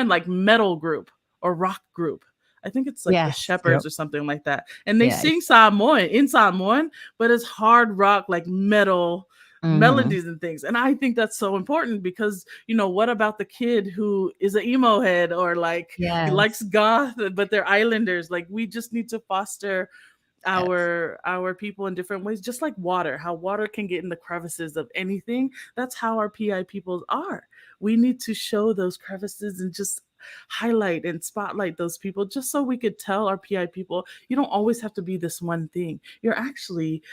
like metal group or rock group. I think it's like the Yes. Shepherds Yep. or something like that, and they Yes. sing Samoan, but it's hard rock, like metal, Mhm. melodies and things. And I think that's so important because, what about the kid who is an emo head or like he likes Yes. goth, but they're islanders? Like we just need to foster Yes. our people in different ways, just like water, how water can get in the crevices of anything. That's how our PI peoples are. We need to show those crevices and just highlight and spotlight those people just so we could tell our PI people, you don't always have to be this one thing. You're actually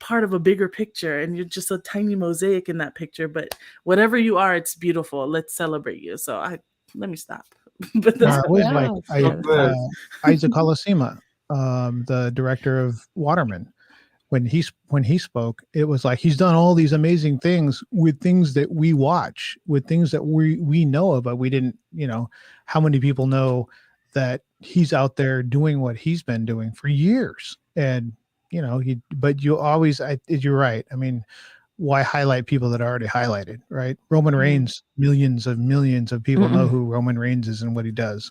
part of a bigger picture and you're just a tiny mosaic in that picture, but whatever you are, it's beautiful. Let's celebrate you. So I let me stop. But No, that's Yeah, it was like no, it's So beautiful. good. Isaac Colosima, the director of Waterman. When he spoke, it was like he's done all these amazing things with things that we watch, with things that we know of, but we didn't. How many people know that he's out there doing what he's been doing for years? And but you always, you're right. I mean, why highlight people that are already highlighted, right? Roman Mhm. Reigns, millions of people know Mm-mm. who Roman Reigns is and what he does.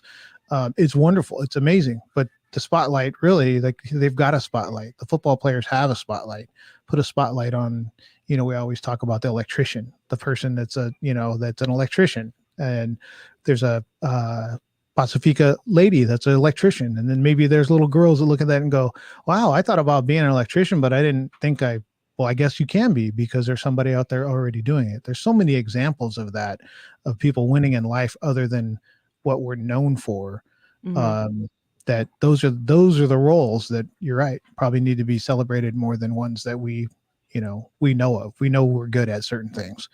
It's wonderful. It's amazing. But the spotlight, really, like they've got a spotlight. The football players have a spotlight. Put a spotlight on, we always talk about the electrician, the person that's that's an electrician. And there's a Pacifica lady that's an electrician. And then maybe there's little girls that look at that and go, wow, I thought about being an electrician, but I didn't think well, I guess you can be because there's somebody out there already doing it. There's so many examples of that, of people winning in life other than what we're known for. Mhm. Um, that those are the roles that, you're right, probably need to be celebrated more than ones that we know of. We know we're good at certain things.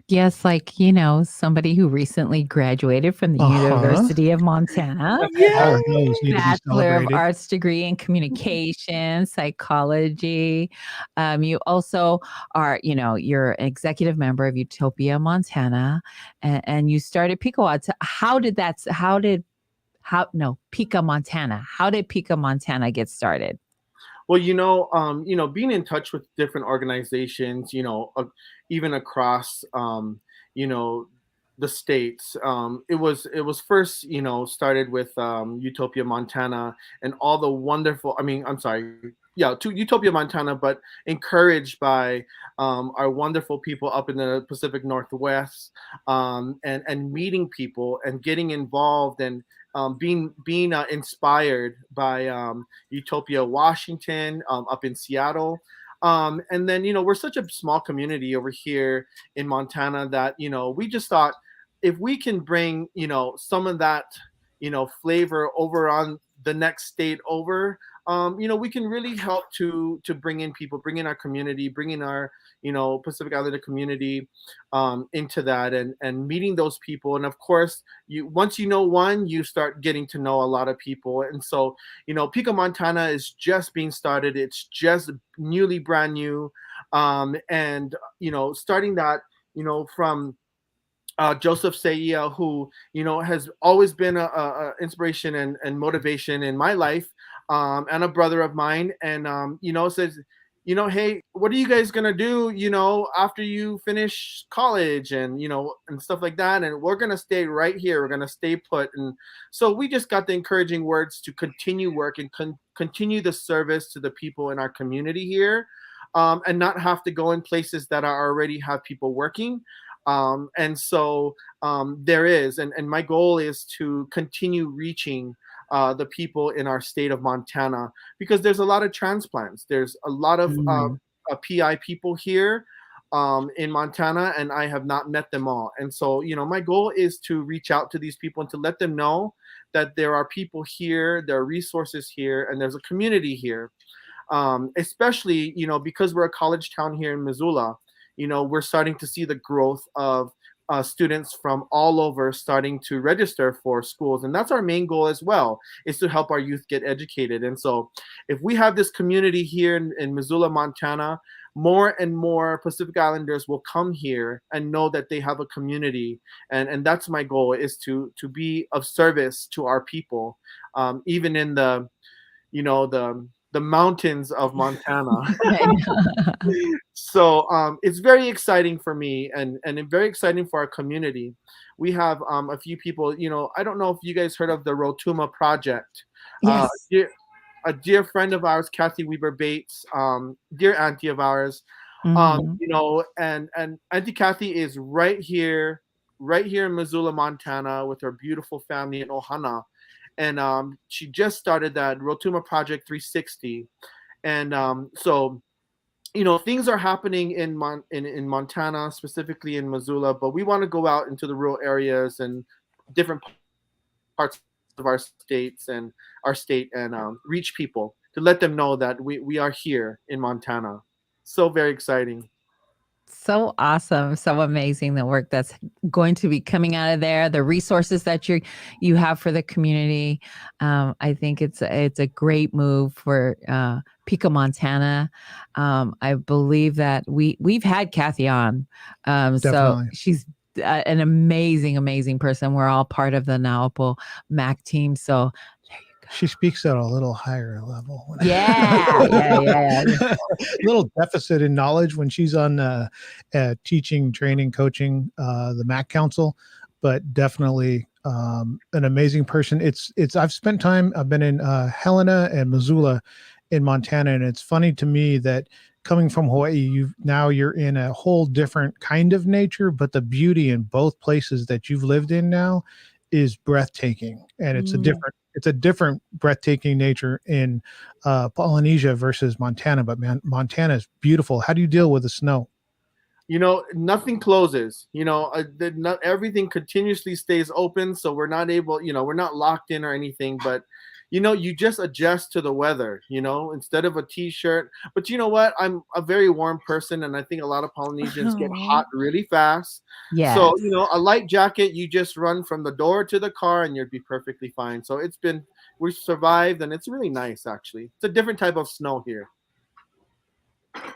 Yes, like, somebody who recently graduated from the Uh-huh. University of Montana, All of Yay! those need to be Bachelor of celebrated. Arts degree in communication, psychology. You also are, you're an executive member of Utopia Montana, and you started Pico. No, Pica Montana. How did Pica Montana get started? Well, being in touch with different organizations, even across, you know, the states. It was first, started with Utopia Montana and all the wonderful. I mean, I'm sorry, yeah, to Utopia Montana, but encouraged by our wonderful people up in the Pacific Northwest, and meeting people and getting involved and being inspired by Utopia, Washington, up in Seattle. And then, we're such a small community over here in Montana that, we just thought if we can bring, some of that, flavor over on the next state over, we can really help to bring in people, bring in our community, bring in our, Pacific Islander community into that and meeting those people. And of course, you once you know one, you start getting to know a lot of people. And so, Pico Montana is just being started. It's just newly brand new. And starting that, from Joseph Seia, who has always been a inspiration and motivation in my life, and a brother of mine, and says, hey, what are you guys gonna do, after you finish college, and and stuff like that, and we're gonna stay right here, we're gonna stay put, and so we just got the encouraging words to continue work and continue the service to the people in our community here, and not have to go in places that are already have people working. And so there is, and my goal is to continue reaching the people in our state of Montana, because there's a lot of transplants. There's a lot of Mm. PI people here in Montana, and I have not met them all. And so, my goal is to reach out to these people and to let them know that there are people here, there are resources here, and there's a community here. Especially, because we're a college town here in Missoula, we're starting to see the growth of students from all over starting to register for schools. And that's our main goal as well, is to help our youth get educated. And so if we have this community here in Missoula, Montana, more and more Pacific Islanders will come here and know that they have a community. And that's my goal, is to be of service to our people, even in the mountains of Montana. I know. So it's very exciting for me, and very exciting for our community. We have a few people. I don't know if you guys heard of the Rotuma Project. Uh, Yes. dear, a dear friend of ours, Kathy Weber Bates, dear auntie of ours. Mhm. And Auntie Kathy is right here in Missoula, Montana, with her beautiful family in Ohana, and she just started that Rotuma Project 360, and so things are happening in Montana, specifically in Missoula, but we want to go out into the rural areas and different parts of our state and reach people to let them know that we are here in Montana. So very exciting. So awesome, so amazing the work that's going to be coming out of there, the resources that you have for the community. I think it's a great move for Pico, Montana. I believe that we've had Kathy on, so Definitely. she's an amazing person. We're all part of the Naupo Mac team, so She speaks at a little higher level. yeah. Little deficit in knowledge when she's on teaching, training, coaching the MAC Council, but definitely an amazing person. I've spent time. I've been in Helena and Missoula in Montana, and it's funny to me that coming from Hawaii, you're in a whole different kind of nature, but the beauty in both places that you've lived in now is breathtaking, and it's a different breathtaking nature in Polynesia versus Montana. But man, Montana is beautiful. How do you deal with the snow? Nothing closes. Not everything continuously stays open, so we're not able. We're not locked in or anything, but you just adjust to the weather, instead of a t-shirt. But you know what? I'm a very warm person, and I think a lot of Polynesians get hot really fast. Yes. So, a light jacket, you just run from the door to the car and you'd be perfectly fine. So we've survived, and it's really nice, actually. It's a different type of snow here.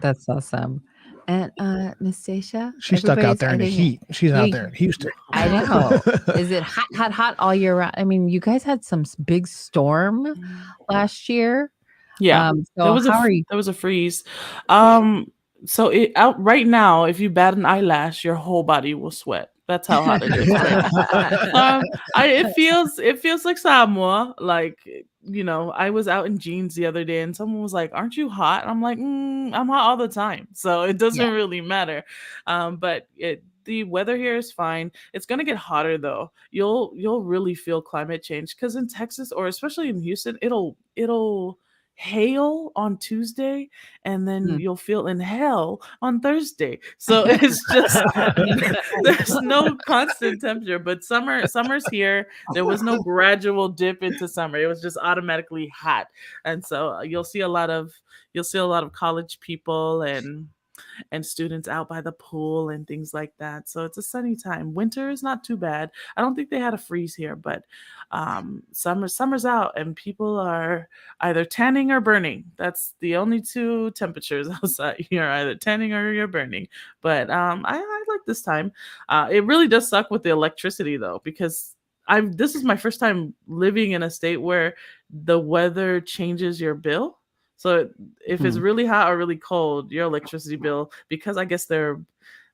That's awesome. And Miss Stacia, She's stuck out there in the heat. She's out there in Houston. I know. Is it hot all year round? I mean, you guys had some big storm last year. Yeah, So there was a freeze. So out right now, if you bat an eyelash, your whole body will sweat. That's how hot it is. It feels like Samoa. Like, I was out in jeans the other day, and someone was like, "Aren't you hot?" And I'm like, "I'm hot all the time, so it doesn't really matter." But the weather here is fine. It's gonna get hotter though. You'll really feel climate change because in Texas, or especially in Houston, it'll hail on Tuesday, and then you'll feel in hell on Thursday. So it's just there's no constant temperature. But summer's here. There was no gradual dip into summer. It was just automatically hot, and so you'll see a lot of college people and students out by the pool and things like that. So it's a sunny time. Winter is not too bad. I don't think they had a freeze here, but summer's out and people are either tanning or burning. That's the only two temperatures outside here, either tanning or you're burning. But I like this time. It really does suck with the electricity though, because this is my first time living in a state where the weather changes your bill. So if it's really hot or really cold, your electricity bill, because I guess their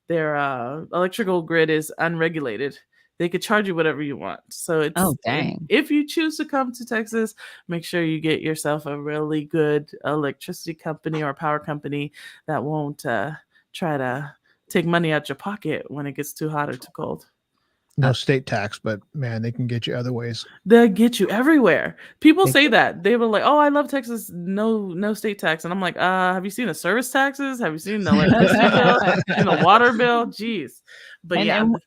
electrical grid is unregulated, they could charge you whatever you want. So dang. If you choose to come to Texas, make sure you get yourself a really good electricity company or power company that won't try to take money out your pocket when it gets too hot or too cold. No state tax, but man, they can get you other ways. They'll get you everywhere. People say that. They were like, "Oh, I love Texas. No state tax." And I'm like, have you seen the service taxes? Have you seen the electricity bill? And the water bill? Jeez. But and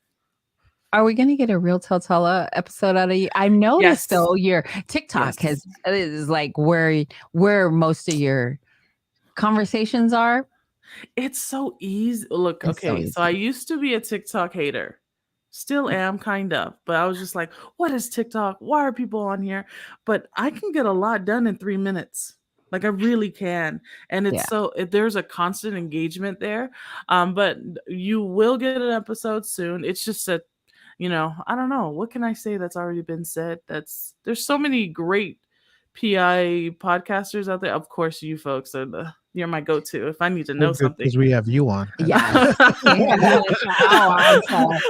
are we going to get a real Totala episode out of you? I noticed though your TikTok is like where most of your conversations are. It's so easy. Look, so I used to be a TikTok hater. Still am, kind of, but I was just like, what is TikTok? Why are people on here? But I can get a lot done in 3 minutes. Like I really can. And it's there's a constant engagement there. But you will get an episode soon. It's just that, I don't know. What can I say that's already been said? There's so many great PI podcasters out there. Of course, you folks you're my go-to if I need to know something. Because we have you on. Yeah.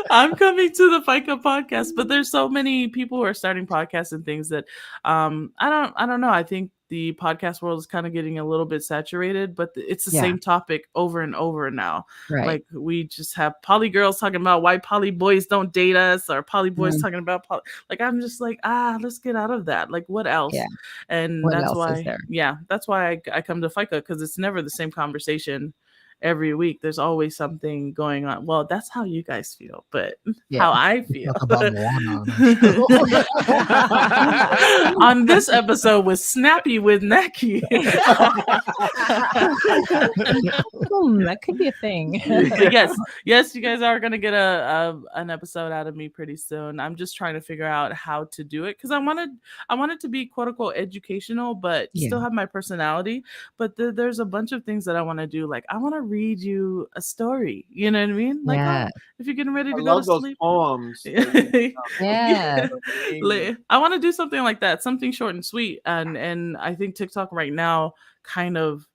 I'm coming to the Faika podcast, but there's so many people who are starting podcasts and things that I don't know. I think the podcast world is kind of getting a little bit saturated, but it's the Yeah. same topic over and over now. Right. Like we just have poly girls talking about why poly boys don't date us, or poly boys talking about like, I'm just like, let's get out of that. Like, what else? Yeah. And What that's else is why, there? yeah, that's why I come to FICA, because it's never the same conversation every week. There's always something going on. Well, that's how you guys feel, but how I feel Talk about Moana on our show. on this episode was Snappy with Neki. That could be a thing. But yes, you guys are gonna get an episode out of me pretty soon. I'm just trying to figure out how to do it, because I want it to be quote unquote educational, but still have my personality. But there's a bunch of things that I want to do. Like, I want to read you a story. You know what I mean? Like, if you're getting ready to go to those sleep. poems. Yeah. I want to do something like that, something short and sweet. And I think TikTok right now kind of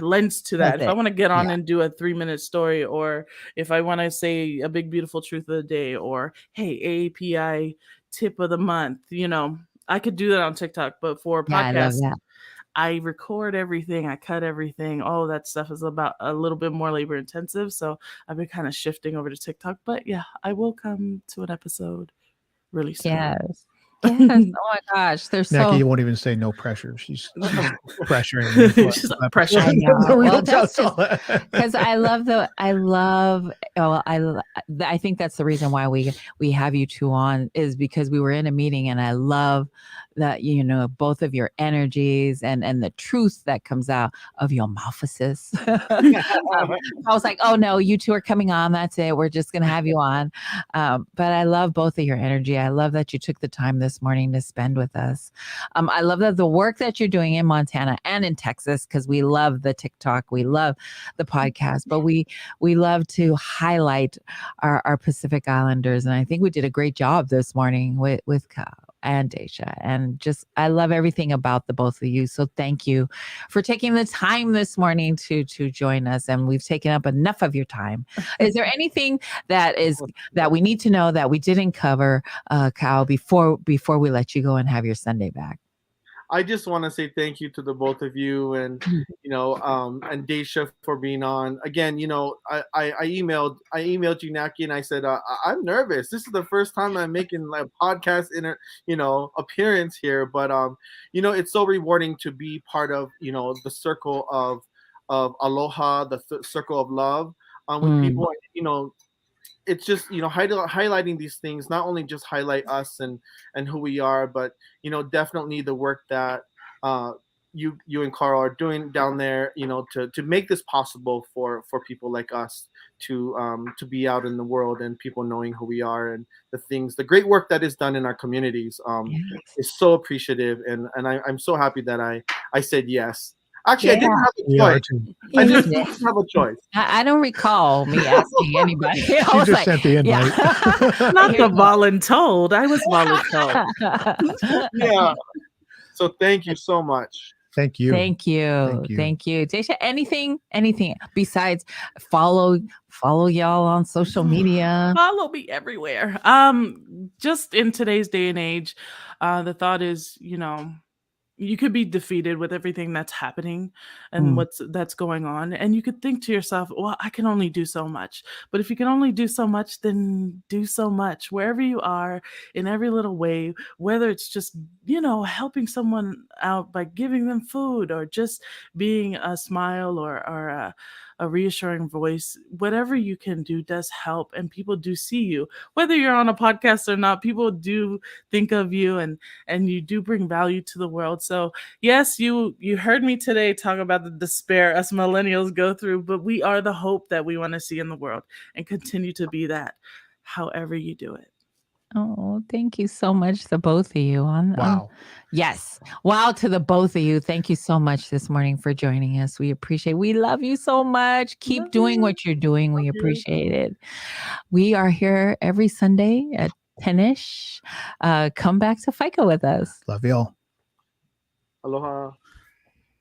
lends to that. If I want to get on and do a 3-minute story, or if I want to say a big beautiful truth of the day, or hey, AAPI tip of the month, I could do that on TikTok. But for podcasts, I record everything, I cut everything. All of that stuff is about a little bit more labor intensive. So I've been kind of shifting over to TikTok. But yeah, I will come to an episode really soon. Yes. Oh my gosh, there's Neki won't even say no pressure. She's pressuring me. She's like, pressure. I know. Well, that's just because I think that's the reason why we have you two on, is because we were in a meeting, and I love that, both of your energies and the truth that comes out of your mouthfuses. I was like, oh no, you two are coming on. That's it. We're just going to have you on. But I love both of your energy. I love that you took the time this morning to spend with us. I love that the work that you're doing in Montana and in Texas, because we love the TikTok, we love the podcast, but we love to highlight our Pacific Islanders. And I think we did a great job this morning with Kyle and Dacia, and just I love everything about the both of you. So thank you for taking the time this morning to join us, and we've taken up enough of your time. Is there anything that we need to know that we didn't cover, Kyle, before we let you go and have your Sunday back? I just want to say thank you to the both of you, and and Dacia for being on again. I emailed you, Naki, and I said I'm nervous. This is the first time I'm making like podcast appearance here, but it's so rewarding to be part of the circle of aloha, the circle of love with people. It's just highlighting these things, not only just highlight us and who we are, but definitely the work that you and Carl are doing down there, to make this possible for people like us to be out in the world, and people knowing who we are, and the great work that is done in our communities is so appreciative, and I'm so happy that I said yes. Actually, I didn't have a choice. I just didn't have a choice. I don't recall me asking anybody. She just sent the invite. Not the voluntold. I was voluntold. Yeah. So thank you so much. Thank you. Thank you. Dacia, anything besides follow y'all on social media? Follow me everywhere. Just in today's day and age, the thought is, you could be defeated with everything that's happening and that's going on. And you could think to yourself, well, I can only do so much. But if you can only do so much, then do so much wherever you are, in every little way, whether it's just, helping someone out by giving them food, or just being a smile or a reassuring voice. Whatever you can do does help, and people do see you. Whether you're on a podcast or not, people do think of you, and you do bring value to the world. So yes, you heard me today talk about the despair us millennials go through, but we are the hope that we want to see in the world, and continue to be that however you do it. Oh, thank you so much, the both of you. Wow. Yes. Wow to the both of you. Thank you so much this morning for joining us. We appreciate it. We love you so much. Keep doing what you're doing. We appreciate it. We are here every Sunday at 10-ish. Come back to FICA with us. Love y'all. Aloha.